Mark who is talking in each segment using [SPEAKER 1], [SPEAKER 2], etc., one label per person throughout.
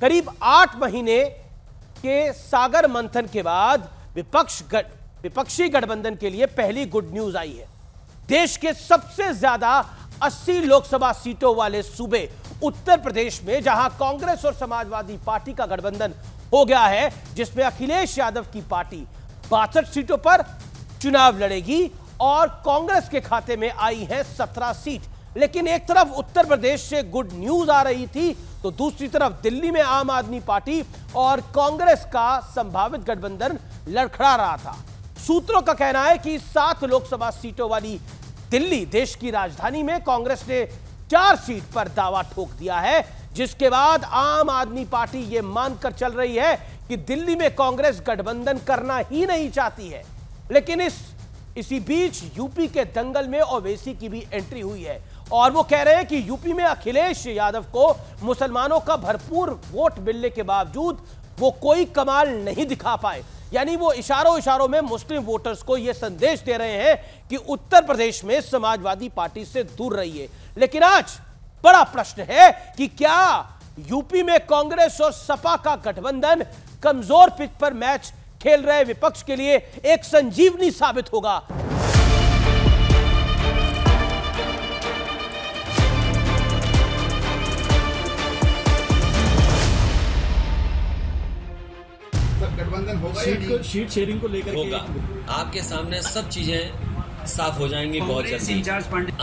[SPEAKER 1] करीब 8 महीने के सागर मंथन के बाद विपक्षी गठबंधन के लिए पहली गुड न्यूज आई है। देश के सबसे ज्यादा 80 लोकसभा सीटों वाले सूबे उत्तर प्रदेश में, जहां कांग्रेस और समाजवादी पार्टी का गठबंधन हो गया है, जिसमें अखिलेश यादव की पार्टी 62 सीटों पर चुनाव लड़ेगी और कांग्रेस के खाते में आई है 17 सीट। लेकिन एक तरफ उत्तर प्रदेश से गुड न्यूज आ रही थी, तो दूसरी तरफ दिल्ली में आम आदमी पार्टी और कांग्रेस का संभावित गठबंधन लड़खड़ा रहा था। सूत्रों का कहना है कि 7 लोकसभा सीटों वाली दिल्ली, देश की राजधानी में कांग्रेस ने 4 सीट पर दावा ठोक दिया है, जिसके बाद आम आदमी पार्टी यह मानकर चल रही है कि दिल्ली में कांग्रेस गठबंधन करना ही नहीं चाहती है। लेकिन इसी बीच यूपी के दंगल में ओवैसी की भी एंट्री हुई है और वो कह रहे हैं कि यूपी में अखिलेश यादव को मुसलमानों का भरपूर वोट मिलने के बावजूद वो कोई कमाल नहीं दिखा पाए। यानी वो इशारों में मुस्लिम वोटर्स को यह संदेश दे रहे हैं कि उत्तर प्रदेश में समाजवादी पार्टी से दूर रहिए। लेकिन आज बड़ा प्रश्न है कि क्या यूपी में कांग्रेस और सपा का गठबंधन कमजोर पिच पर मैच खेल रहे विपक्ष के लिए एक संजीवनी साबित होगा।
[SPEAKER 2] गठबंधन होगा,
[SPEAKER 3] शीट शेयरिंग को लेकर
[SPEAKER 4] होगा। आपके सामने सब चीजें साफ हो जाएंगी बहुत जल्दी।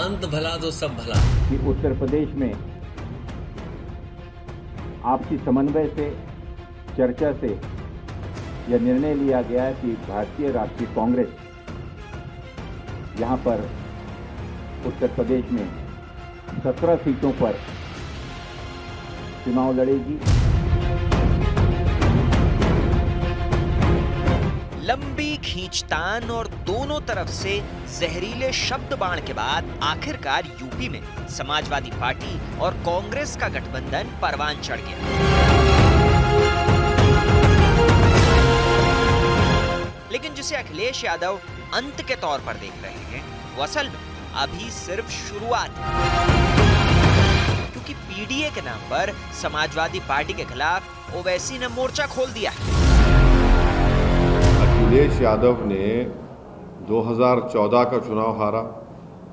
[SPEAKER 4] अंत भला तो सब भला।
[SPEAKER 5] कि उत्तर प्रदेश में आपसी समन्वय से, चर्चा से यह निर्णय लिया गया है कि भारतीय राष्ट्रीय कांग्रेस यहां पर उत्तर प्रदेश में 17 सीटों पर चुनाव लड़ेगी।
[SPEAKER 6] लंबी खींचतान और दोनों तरफ से जहरीले शब्द बाण के बाद आखिरकार यूपी में समाजवादी पार्टी और कांग्रेस का गठबंधन परवान चढ़ गया। लेकिन जिसे अखिलेश यादव अंत के तौर पर देख रहे हैं, वो असल में अभी सिर्फ शुरुआत है। क्योंकि पीडीए के नाम पर समाजवादी पार्टी के खिलाफ ओवैसी ने मोर्चा खोल दिया है।
[SPEAKER 7] अखिलेश यादव ने 2014 का चुनाव हारा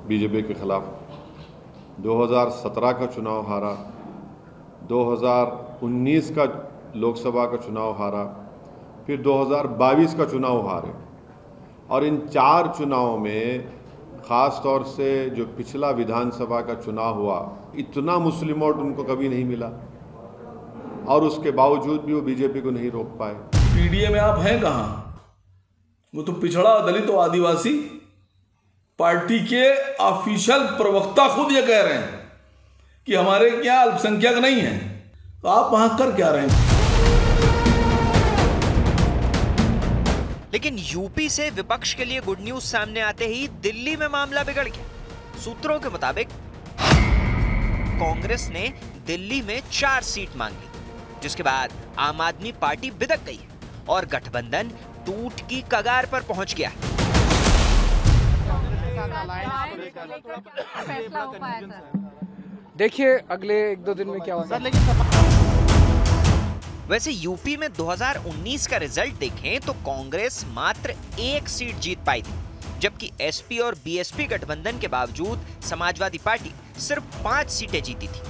[SPEAKER 7] बीजेपी के खिलाफ, 2017 का चुनाव हारा, 2019 का लोकसभा का चुनाव हारा, फिर 2022 का चुनाव हारे। और इन 4 चुनावों में ख़ास तौर से जो पिछला विधानसभा का चुनाव हुआ, इतना मुस्लिम वोट उनको कभी नहीं मिला और उसके बावजूद भी वो बीजेपी को नहीं रोक पाए।
[SPEAKER 3] पीडीए में आप हैं कहाँ? वो तो पिछड़ा, दलित और आदिवासी पार्टी के ऑफिशियल प्रवक्ता खुद ये कह रहे हैं कि हमारे क्या अल्पसंख्यक नहीं है, तो आप वहां कर क्या रहे हैं?
[SPEAKER 6] लेकिन यूपी से विपक्ष के लिए गुड न्यूज सामने आते ही दिल्ली में मामला बिगड़ गया। सूत्रों के मुताबिक कांग्रेस ने दिल्ली में 4 सीट मांगी, जिसके बाद आम आदमी पार्टी बिदक गई और गठबंधन टूट की कगार पर पहुंच गया।
[SPEAKER 8] देखिए अगले 1-2 दिन में क्या होगा।
[SPEAKER 6] वैसे यूपी में 2019 का रिजल्ट देखें तो कांग्रेस मात्र 1 सीट जीत पाई थी, जबकि एसपी और बीएसपी गठबंधन के बावजूद समाजवादी पार्टी सिर्फ 5 सीटें जीती थी।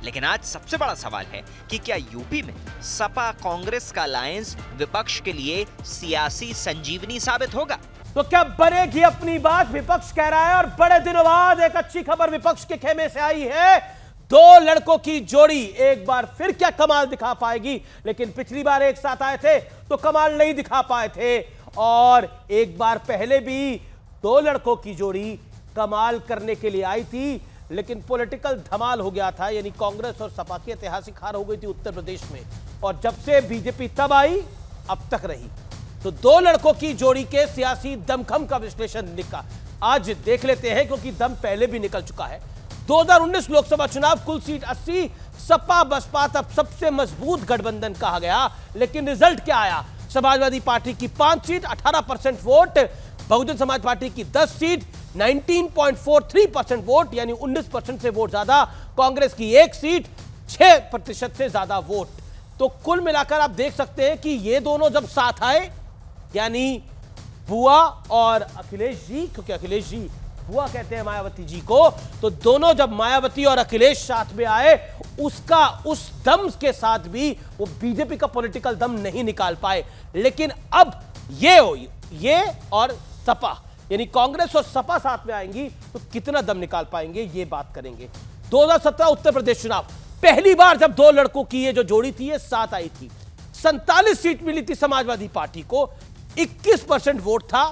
[SPEAKER 6] लेकिन आज सबसे बड़ा सवाल है कि क्या यूपी में सपा कांग्रेस का अलायंस विपक्ष के लिए सियासी संजीवनी साबित होगा?
[SPEAKER 1] तो क्या बनेगी अपनी बात, विपक्ष कह रहा है। और बड़े दिनों बाद एक अच्छी खबर विपक्ष के खेमे से आई है। 2 लड़कों की जोड़ी एक बार फिर क्या कमाल दिखा पाएगी। लेकिन पिछली बार एक साथ आए थे तो कमाल नहीं दिखा पाए थे, और एक बार पहले भी 2 लड़कों की जोड़ी कमाल करने के लिए आई थी, लेकिन पॉलिटिकल धमाल हो गया था। यानी कांग्रेस और सपा की ऐतिहासिक हार हो गई थी उत्तर प्रदेश में, और जब से बीजेपी तब आई अब तक रही। तो 2 लड़कों की जोड़ी के सियासी दमखम का विश्लेषण निकला आज देख लेते हैं, क्योंकि दम पहले भी निकल चुका है। 2019 लोकसभा चुनाव, कुल सीट 80, सपा बसपा तब सबसे मजबूत गठबंधन कहा गया। लेकिन रिजल्ट क्या आया? समाजवादी पार्टी की 5 seat 18% vote, Bahujan Samaj party की 10 सीट 19.43% वोट, यानी 19% से वोट ज्यादा, कांग्रेस की 1 सीट 6% से ज्यादा वोट। तो कुल मिलाकर आप देख सकते हैं कि ये दोनों जब साथ आए, यानी बुआ और अखिलेश जी, क्योंकि अखिलेश जी बुआ कहते हैं मायावती जी को, तो दोनों जब मायावती और अखिलेश साथ में आए, उसका उस दम के साथ भी वो बीजेपी का पॉलिटिकल दम नहीं निकाल पाए। लेकिन अब ये और सपा, यानी कांग्रेस और सपा साथ में आएंगी तो कितना दम निकाल पाएंगे, ये बात करेंगे। 2017 उत्तर प्रदेश चुनाव, पहली बार जब दो लड़कों की ये जो जोड़ी थी ये साथ आई थी, 47 सीट मिली थी समाजवादी पार्टी को, 21% वोट था,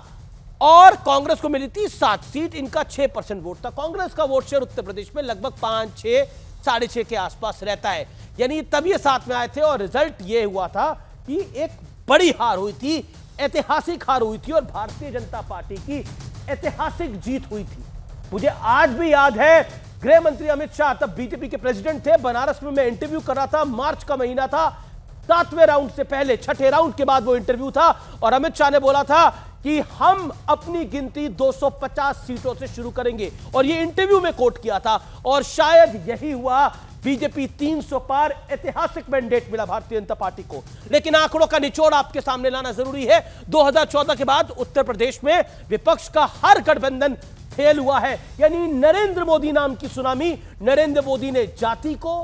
[SPEAKER 1] और कांग्रेस को मिली थी 7 सीट, इनका 6% वोट था। कांग्रेस का वोट शेयर उत्तर प्रदेश में लगभग 5, 6, 6.5 के आसपास रहता है, यानी तब ये साथ में आए थे। और रिजल्ट ये हुआ था कि एक बड़ी हार हुई थी, ऐतिहासिक हार हुई थी, और भारतीय जनता पार्टी की ऐतिहासिक जीत हुई थी। मुझे आज भी याद है, गृह मंत्री अमित शाह तब बीजेपी के प्रेसिडेंट थे, बनारस में मैं इंटरव्यू कर रहा था, मार्च का महीना था, 7वें राउंड से पहले 6ठे राउंड के बाद वो इंटरव्यू था, और अमित शाह ने बोला था कि हम अपनी गिनती 250 सीटों से शुरू करेंगे, और ये इंटरव्यू में कोट किया था, और शायद यही हुआ। बीजेपी 300 पार, ऐतिहासिक मैंडेट मिला भारतीय जनता पार्टी को। लेकिन आंकड़ों का निचोड़ आपके सामने लाना जरूरी है। 2014 के बाद उत्तर प्रदेश में विपक्ष का हर गठबंधन फेल हुआ है, यानी नरेंद्र मोदी नाम की सुनामी। नरेंद्र मोदी ने जाति को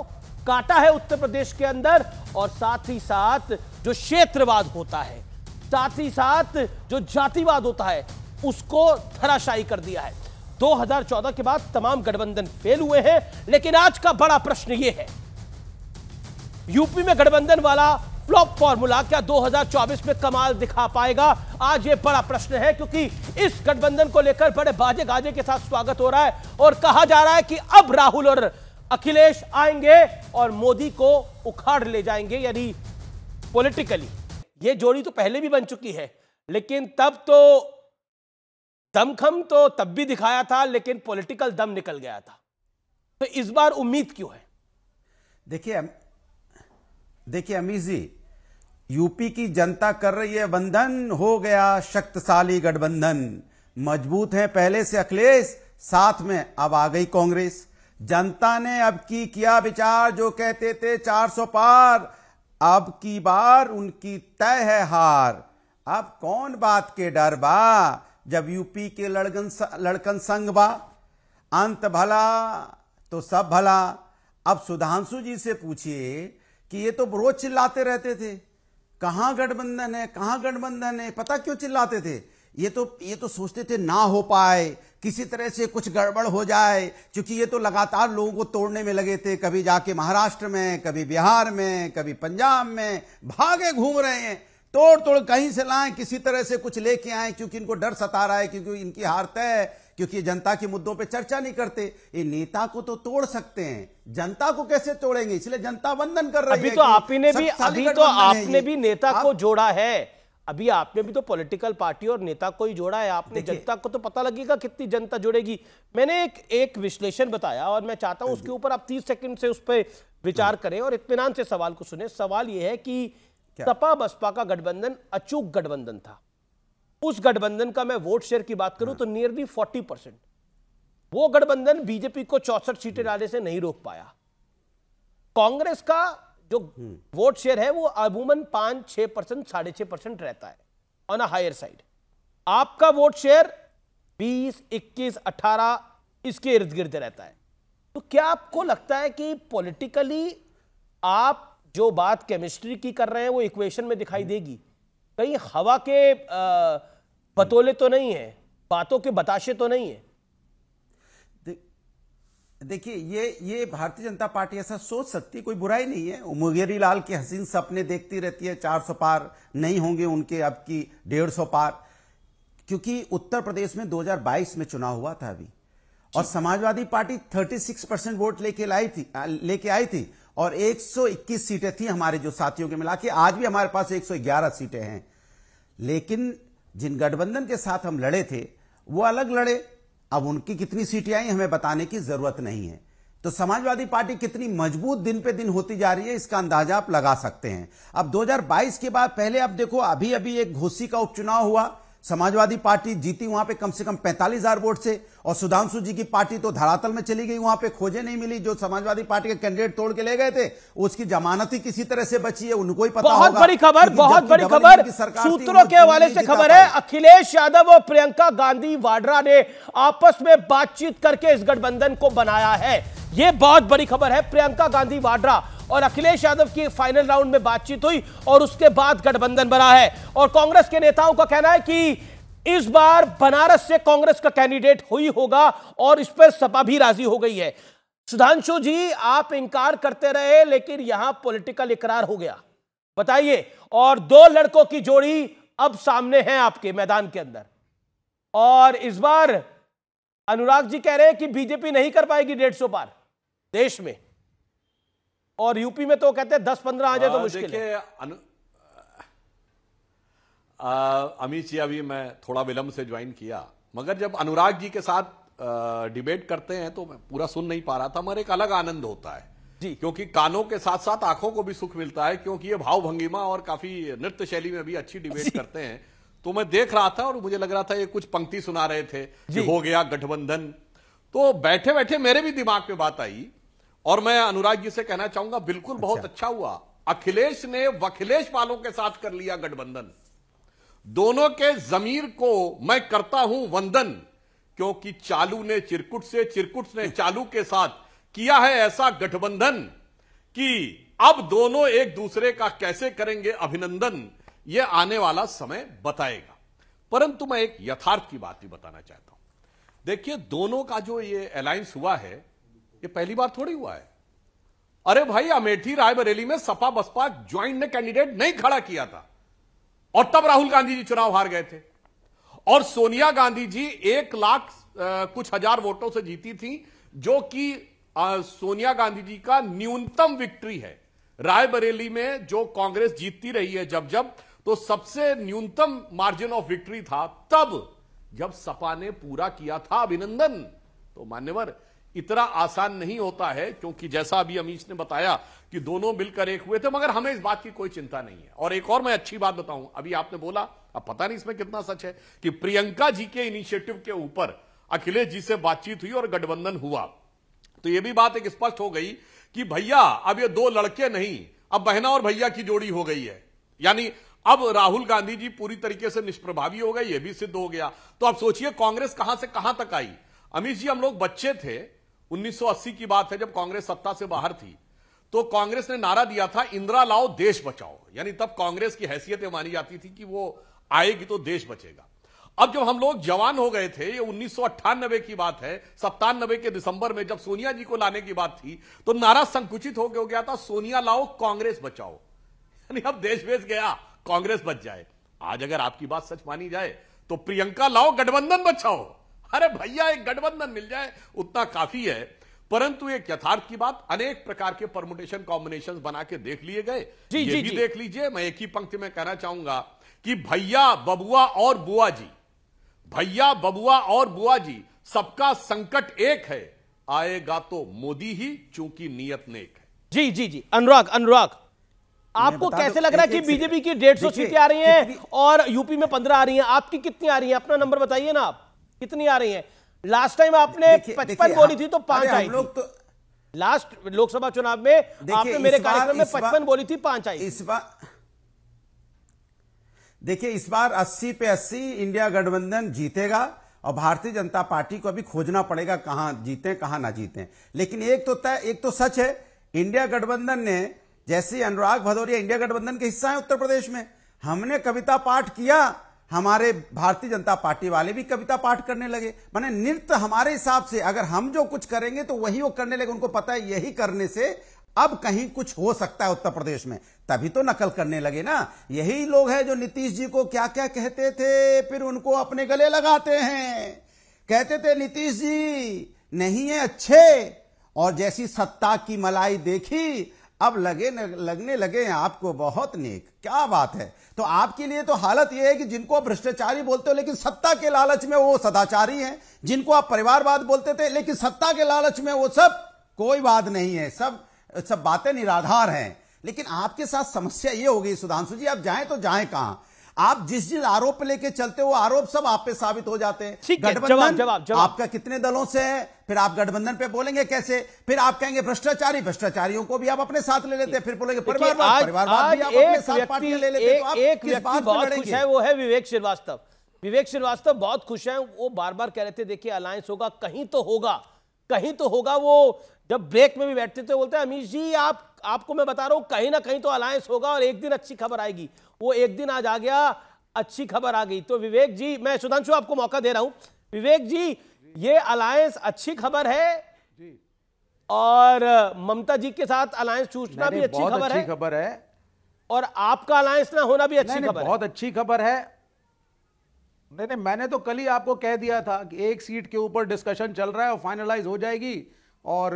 [SPEAKER 1] काटा है उत्तर प्रदेश के अंदर, और साथ ही साथ जो क्षेत्रवाद होता है, साथ ही साथ जो जातिवाद होता है, उसको धराशायी कर दिया है। 2014 के बाद तमाम गठबंधन फेल हुए हैं, लेकिन आज का बड़ा प्रश्न यह है, यूपी में गठबंधन वाला फ्लॉप फॉर्मूला क्या 2024 में कमाल दिखा पाएगा? आज ये बड़ा प्रश्न है, क्योंकि इस गठबंधन को लेकर बड़े बाजे गाजे के साथ स्वागत हो रहा है, और कहा जा रहा है कि अब राहुल और अखिलेश आएंगे और मोदी को उखाड़ ले जाएंगे, यानी पॉलिटिकली। ये जोड़ी तो पहले भी बन चुकी है, लेकिन तब तो दमखम तो तब भी दिखाया था, लेकिन पॉलिटिकल दम निकल गया था। तो इस बार उम्मीद क्यों है?
[SPEAKER 9] देखिए अमीश जी, यूपी की जनता कर रही है बंधन, हो गया शक्तिशाली गठबंधन, मजबूत है पहले से अखिलेश, साथ में अब आ गई कांग्रेस। जनता ने अब की किया विचार, जो कहते थे 400 पार, अब की बार उनकी तय है हार। अब कौन बात के डर बा, जब यूपी के लड़कन संग बा, अंत भला तो सब भला। अब सुधांशु जी से पूछिए कि ये तो रोज चिल्लाते रहते थे, कहां गठबंधन है, कहां गठबंधन है, पता क्यों चिल्लाते थे? ये तो सोचते थे ना हो पाए, किसी तरह से कुछ गड़बड़ हो जाए, क्योंकि ये तो लगातार लोगों को तोड़ने में लगे थे, कभी जाके महाराष्ट्र में, कभी बिहार में, कभी पंजाब में, भागे घूम रहे हैं, तोड़ कहीं से लाएं, किसी तरह से कुछ लेके आए, क्योंकि इनको डर सता रहा है, क्योंकि इनकी हार तय है, क्योंकि जनता के मुद्दों पे चर्चा नहीं करते। ये नेता को तो तोड़ सकते हैं, जनता को कैसे तोड़ेंगे? इसलिए जनता बंधन कर रही है।
[SPEAKER 1] अभी तो आपने भी नेता को जोड़ा है, अभी आपने भी तो पॉलिटिकल पार्टी और नेता को ही जोड़ा है आपने। जनता को तो पता लगेगा कितनी जनता जुड़ेगी। मैंने एक विश्लेषण बताया, और मैं चाहता हूं उसके ऊपर आप 30 सेकंड से उस पर विचार करें और इत्मीनान से सवाल को सुने। सवाल यह है कि सपा बसपा का गठबंधन अचूक गठबंधन था। उस गठबंधन का मैं वोट शेयर की बात करूं तो नियरली 40%। वो गठबंधन बीजेपी को 64 सीटें लाने से नहीं रोक पाया। कांग्रेस का जो वोट शेयर है वो अमूमन 5-6%, 6.5% रहता है ऑन अ हायर साइड। आपका वोट शेयर 20, 21, 18 इसके इर्द गिर्द रहता है। तो क्या आपको लगता है कि पॉलिटिकली आप जो बात केमिस्ट्री की कर रहे हैं वो इक्वेशन में दिखाई देगी? कहीं हवा के बतौले तो नहीं है, बातों के बताशे तो नहीं है?
[SPEAKER 9] देखिए ये भारतीय जनता पार्टी ऐसा सोच सकती, कोई बुराई नहीं है। मुंगेरी लाल के हसीन सपने देखती रहती है, 400 पार नहीं होंगे उनके, अब की 150 पार, क्योंकि उत्तर प्रदेश में 2022 में चुनाव हुआ था अभी, और समाजवादी पार्टी 36% वोट लेके आई थी, और 121 सीटें थी हमारे जो साथियों के मिला के। आज भी हमारे पास 111 सीटें हैं। लेकिन जिन गठबंधन के साथ हम लड़े थे वो अलग लड़े, अब उनकी कितनी सीटें आई हमें बताने की जरूरत नहीं है। तो समाजवादी पार्टी कितनी मजबूत दिन पे दिन होती जा रही है, इसका अंदाजा आप लगा सकते हैं। अब 2022 के बाद पहले अब देखो, अभी एक घोसी का उपचुनाव हुआ, समाजवादी पार्टी जीती वहां पे कम से कम 45,000 वोट से, और सुधांशु जी की पार्टी तो धरातल में चली गई, वहां पे खोजे नहीं मिली। जो समाजवादी पार्टी के कैंडिडेट तोड़ के ले गए थे उसकी जमानत ही किसी तरह से बची है, उनको ही पता
[SPEAKER 1] बहुत
[SPEAKER 9] होगा।
[SPEAKER 1] बड़ी खबर, बहुत बड़ी खबर सूत्रों के हवाले से खबर है, अखिलेश यादव और प्रियंका गांधी वाड्रा ने आपस में बातचीत करके इस गठबंधन को बनाया है। यह बहुत बड़ी खबर है। प्रियंका गांधी वाड्रा और अखिलेश यादव की फाइनल राउंड में बातचीत हुई और उसके बाद गठबंधन बना है। और कांग्रेस के नेताओं का कहना है कि इस बार बनारस से कांग्रेस का कैंडिडेट ही होगा और इस पर सपा भी राजी हो गई है। सुधांशु जी, आप इंकार करते रहे लेकिन यहां पॉलिटिकल इकरार हो गया, बताइए। और दो लड़कों की जोड़ी अब सामने है आपके मैदान के अंदर, और इस बार अनुराग जी कह रहे हैं कि बीजेपी नहीं कर पाएगी 150 पार देश में, और यूपी में तो कहते हैं 10-15 आ जाए तो मुश्किल है।
[SPEAKER 10] अमित जी, अभी मैं थोड़ा विलंब से ज्वाइन किया, मगर जब अनुराग जी के साथ डिबेट करते हैं तो मैं पूरा सुन नहीं पा रहा था, मगर एक अलग आनंद होता है
[SPEAKER 1] जी,
[SPEAKER 10] क्योंकि कानों के साथ साथ आंखों को भी सुख मिलता है, क्योंकि ये भाव भंगिमा और काफी नृत्य शैली में भी अच्छी डिबेट करते हैं। तो मैं देख रहा था और मुझे लग रहा था ये कुछ पंक्ति सुना रहे थे कि हो गया गठबंधन, तो बैठे बैठे मेरे भी दिमाग में बात आई और मैं अनुराग जी से कहना चाहूंगा बिल्कुल बहुत अच्छा हुआ अखिलेश ने वखिलेश वालों के साथ कर लिया गठबंधन। दोनों के जमीर को मैं करता हूं वंदन, क्योंकि चालू ने चिरकुट से, चिरकुट ने चालू के साथ किया है ऐसा गठबंधन कि अब दोनों एक दूसरे का कैसे करेंगे अभिनंदन, यह आने वाला समय बताएगा। परंतु मैं एक यथार्थ की बात भी बताना चाहता हूं। देखिए, दोनों का जो ये अलायंस हुआ है ये पहली बार थोड़ी हुआ है। अरे भाई, अमेठी रायबरेली में सपा बसपा ज्वाइंट ने कैंडिडेट नहीं खड़ा किया था और तब राहुल गांधी जी चुनाव हार गए थे, और सोनिया गांधी जी 1 लाख कुछ हजार वोटों से जीती थी, जो कि सोनिया गांधी जी का न्यूनतम विक्ट्री है। रायबरेली में जो कांग्रेस जीतती रही है जब तो सबसे न्यूनतम मार्जिन ऑफ विक्ट्री था तब जब सपा ने पूरा किया था अभिनंदन। तो मान्यवर, इतना आसान नहीं होता है, क्योंकि जैसा अभी अमीश ने बताया कि दोनों मिलकर एक हुए थे, मगर हमें इस बात की कोई चिंता नहीं है। और एक और मैं अच्छी बात बताऊं, अभी आपने बोला, अब पता नहीं इसमें कितना सच है, कि प्रियंका जी के इनिशिएटिव के ऊपर अखिलेश जी से बातचीत हुई और गठबंधन हुआ। तो यह भी बात एक स्पष्ट हो गई कि भैया अब ये 2 लड़के नहीं, अब बहना और भैया की जोड़ी हो गई है। यानी अब राहुल गांधी जी पूरी तरीके से निष्प्रभावी हो गए, यह भी सिद्ध हो गया। तो अब सोचिए कांग्रेस कहां से कहां तक आई। अमित जी, हम लोग बच्चे थे, 1980 की बात है, जब कांग्रेस सत्ता से बाहर थी, तो कांग्रेस ने नारा दिया था इंदिरा लाओ देश बचाओ। यानी तब कांग्रेस की हैसियत मानी जाती थी कि वो आएगी तो देश बचेगा। अब जब हम लोग जवान हो गए थे, ये 1998 की बात है, 97 के दिसंबर में जब सोनिया जी को लाने की बात थी, तो नारा संकुचित हो गया था, सोनिया लाओ कांग्रेस बचाओ। यानी अब देश बेच गया, कांग्रेस बच जाए। आज अगर आपकी बात सच मानी जाए तो प्रियंका लाओ गठबंधन बचाओ। अरे भैया, एक गठबंधन मिल जाए उतना काफी है। परंतु एक यथार्थ की बात, अनेक प्रकार के परमुटेशन कॉम्बिनेशंस बना के देख लिए गए। ये भी देख लीजिए, मैं एक ही पंक्ति में कहना चाहूंगा कि भैया बबुआ और बुआ जी, भैया बबुआ और बुआ जी, सबका संकट एक है, आएगा तो मोदी ही, चूंकि नियत नेक है।
[SPEAKER 1] जी जी जी, अनुराग आपको कैसे लग रहा है कि बीजेपी की 150 सीटें आ रही हैं और यूपी में 15 आ रही हैं? आपकी कितनी आ रही है? अपना नंबर बताइए ना, आप कितनी आ रही हैं? लास्ट टाइम आपने 55 बोली थी तो 5 आई थी। तो लास्ट लोकसभा चुनाव में आपने मेरे कार्यक्रम में 55 बोली थी, 5 आई।
[SPEAKER 9] इस बार देखिए, इस बार 80 पे 80 इंडिया गठबंधन जीतेगा, और भारतीय जनता पार्टी को अभी खोजना पड़ेगा कहां जीते कहां ना जीते। लेकिन एक तो सच है, इंडिया गठबंधन ने, जैसे अनुराग भदौरिया इंडिया गठबंधन के हिस्सा है उत्तर प्रदेश में, हमने कविता पाठ किया, हमारे भारतीय जनता पार्टी वाले भी कविता पाठ करने लगे। माने नृत्य हमारे हिसाब से, अगर हम जो कुछ करेंगे तो वही वो करने लगे। उनको पता है यही करने से अब कहीं कुछ हो सकता है उत्तर प्रदेश में, तभी तो नकल करने लगे ना। यही लोग हैं जो नीतीश जी को क्या क्या कहते थे, फिर उनको अपने गले लगाते हैं। कहते थे नीतीश जी नहीं है अच्छे, और जैसी सत्ता की मलाई देखी, अब लगने लगे हैं आपको बहुत नेक। क्या बात है। तो आपके लिए तो हालत यह है कि जिनको आप भ्रष्टाचारी बोलते हो लेकिन सत्ता के लालच में वो सदाचारी हैं, जिनको आप परिवारवाद बोलते थे लेकिन सत्ता के लालच में वो सब कोई बात नहीं है, सब बातें निराधार हैं। लेकिन आपके साथ समस्या ये हो गई सुधांशु जी, आप जाएं तो जाएं कहां? आप जिस आरोप लेके चलते हो, आरोप सब आप पे साबित हो जाते हैं।
[SPEAKER 1] ठीक है,
[SPEAKER 9] गठबंधन
[SPEAKER 1] जवाब
[SPEAKER 9] आपका कितने दलों से है, फिर आप गठबंधन पे बोलेंगे कैसे? फिर आप कहेंगे भ्रष्टाचारी, भ्रष्टाचारियों को भी आप अपने साथ ले लेते हैं, फिर बोलेंगे परिवारवाद, परिवारवाद भी आप अपने साथ पार्टियां ले लेते हैं। तो आप
[SPEAKER 1] एक
[SPEAKER 9] किस
[SPEAKER 1] व्यक्ति
[SPEAKER 9] बात पे
[SPEAKER 1] बहुत
[SPEAKER 9] लड़ेंगे?
[SPEAKER 1] खुश है, वो है विवेक श्रीवास्तव। विवेक श्रीवास्तव बहुत खुश हैं। वो बार बार कह रहे थे देखिए अलायंस होगा, कहीं तो होगा, कहीं तो होगा। वो जब ब्रेक में भी बैठते थे बोलते हैं अमीश जी आपको मैं बता रहा हूं कहीं ना कहीं तो अलायंस होगा और एक दिन अच्छी खबर आएगी। वो एक दिन आज आ गया, अच्छी खबर आ गई। तो विवेक जी, मैं सुधांशु आपको मौका दे रहा हूं। विवेक जी, ये अलायंस अच्छी खबर है और ममता जी के साथ अलायंस टूटना भी अच्छी खबर है और आपका अलायंस ना होना भी अच्छी खबर है।
[SPEAKER 9] बहुत अच्छी खबर है। नहीं, मैंने तो कल ही आपको कह दिया था कि एक सीट के ऊपर डिस्कशन चल रहा है और फाइनलाइज हो जाएगी, और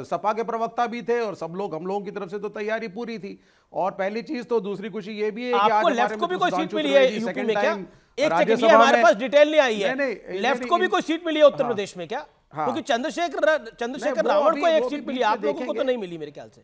[SPEAKER 9] सपा के प्रवक्ता भी थे और सब लोग, हम लोगों की तरफ से तो तैयारी पूरी थी। और पहली चीज तो दूसरी खुशी ये भी है कि
[SPEAKER 1] आपको
[SPEAKER 9] आज
[SPEAKER 1] लेफ्ट को भी कोई सीट मिली है यूपी में क्या? एक सेकंड, ये
[SPEAKER 9] में
[SPEAKER 1] हमारे पास डिटेल नहीं आई है।
[SPEAKER 9] नहीं,
[SPEAKER 1] लेफ्ट को भी कोई सीट मिली है उत्तर प्रदेश में क्या? क्योंकि चंद्रशेखर रावण को एक सीट मिली, आप लोगों को तो नहीं मिली मेरे ख्याल से।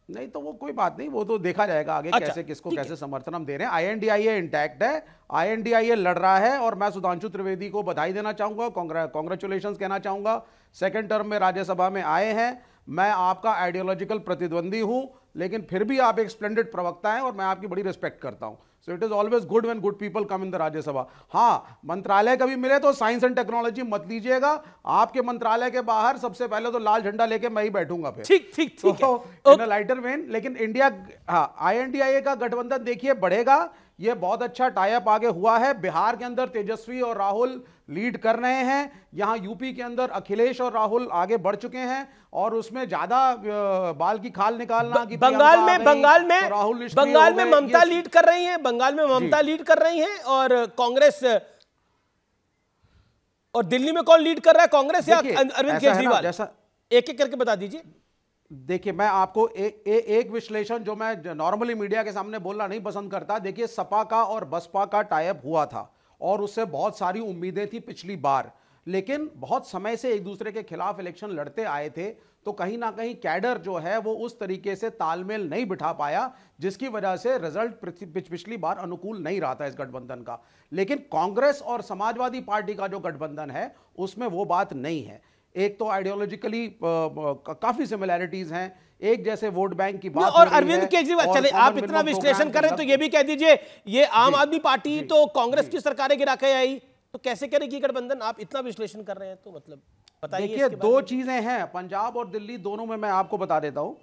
[SPEAKER 9] नहीं तो वो कोई बात नहीं, वो तो देखा जाएगा आगे। अच्छा, कैसे किसको कैसे समर्थन हम दे रहे हैं। आईएनडीआईए इंटैक्ट है, आईएनडीआईए लड़ रहा है और मैं सुधांशु त्रिवेदी को बधाई देना चाहूंगा, कांग्रेचुलेशंस कहना चाहूंगा। सेकंड टर्म में राज्यसभा में आए हैं। मैं आपका आइडियोलॉजिकल प्रतिद्वंदी हूं, लेकिन फिर भी आप एक स्प्लेंडेड प्रवक्ता हैं और मैं आपकी बड़ी रिस्पेक्ट करता हूं। So it is always good when good people come in the Rajya Sabha. हाँ, मंत्रालय कभी मिले तो साइंस एंड टेक्नोलॉजी मत लीजिएगा। आपके मंत्रालय के बाहर सबसे पहले तो लाल झंडा लेके मैं ही बैठूंगा फिर।
[SPEAKER 1] ठीक
[SPEAKER 9] इन लाइटर वेन। लेकिन इंडिया, हाँ, आईएनडीआईए का गठबंधन देखिए बढ़ेगा। ये बहुत अच्छा टाइप आगे हुआ है। बिहार के अंदर तेजस्वी और राहुल लीड कर रहे हैं, यहां यूपी के अंदर अखिलेश और राहुल आगे बढ़ चुके हैं और उसमें ज्यादा बाल की खाल निकालना कि
[SPEAKER 1] बंगाल में ममता लीड कर रही है, बंगाल में ममता लीड कर रही है और कांग्रेस, और दिल्ली में कौन लीड कर रहा है, कांग्रेस या अरविंद केजरीवाल? जैसा एक एक करके बता दीजिए।
[SPEAKER 9] देखिए, मैं आपको एक विश्लेषण जो मैं नॉर्मली मीडिया के सामने बोलना नहीं पसंद करता। देखिए, सपा का और बसपा का टाइप हुआ था और उससे बहुत सारी उम्मीदें थी पिछली बार, लेकिन बहुत समय से एक दूसरे के खिलाफ इलेक्शन लड़ते आए थे, तो कहीं ना कहीं कैडर जो है वो उस तरीके से तालमेल नहीं बिठा पाया, जिसकी वजह से रिजल्ट पिछली बार अनुकूल नहीं रहा था इस गठबंधन का। लेकिन कांग्रेस और समाजवादी पार्टी का जो गठबंधन है उसमें वो बात नहीं है। एक तो आइडियोलॉजिकली काफी सिमिलैरिटीज हैं, एक जैसे वोट बैंक की बात
[SPEAKER 1] और अरविंद केजरीवाल, चले आप इतना विश्लेषण करें तो ये भी कह दीजिए ये आम आदमी पार्टी तो कांग्रेस की सरकारें गिरा के आई, तो कैसे करेगी गठबंधन? आप इतना विश्लेषण कर रहे हैं तो मतलब बताइए।
[SPEAKER 9] देखिए, दो चीजें हैं, पंजाब और दिल्ली दोनों में मैं आपको बता देता हूं,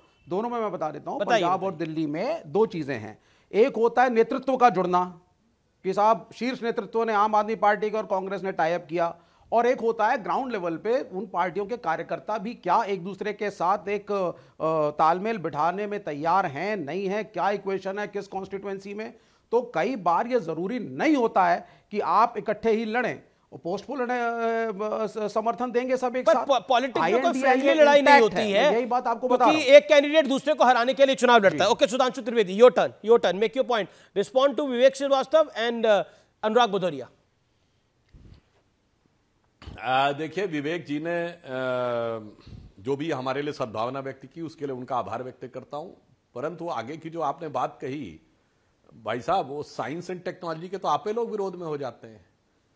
[SPEAKER 9] पंजाब और दिल्ली में दो चीजें हैं। एक होता है नेतृत्व का जुड़ना, कि साहब शीर्ष नेतृत्व ने आम आदमी पार्टी का और कांग्रेस ने टाई अप किया, और एक होता है ग्राउंड लेवल पे उन पार्टियों के कार्यकर्ता भी क्या एक दूसरे के साथ एक तालमेल बिठाने में तैयार हैं, नहीं है, क्या इक्वेशन है किस कॉन्स्टिट्यूएंसी में। तो कई बार ये जरूरी नहीं होता है कि आप इकट्ठे ही लड़ें, पोस्टपोल समर्थन देंगे सब एक साथ।
[SPEAKER 1] पॉलिटिक्स में कोई फ्रेंडली लड़ाई नहीं होती है,
[SPEAKER 9] यही बात आपको बता रहा हूं।
[SPEAKER 1] एक कैंडिडेट दूसरे को हराने के लिए चुनाव लड़ता है। Okay, Sudhanshu Trivedi, your turn, make your point, respond to Vivek Srivastava and Anurag Bhadauria.
[SPEAKER 10] देखिए, विवेक जी ने जो भी हमारे लिए सद्भावना व्यक्त की उसके लिए उनका आभार व्यक्त करता हूं, परंतु आगे की जो आपने बात कही भाई साहब, वो साइंस एंड टेक्नोलॉजी के तो आपे लोग विरोध में हो जाते हैं।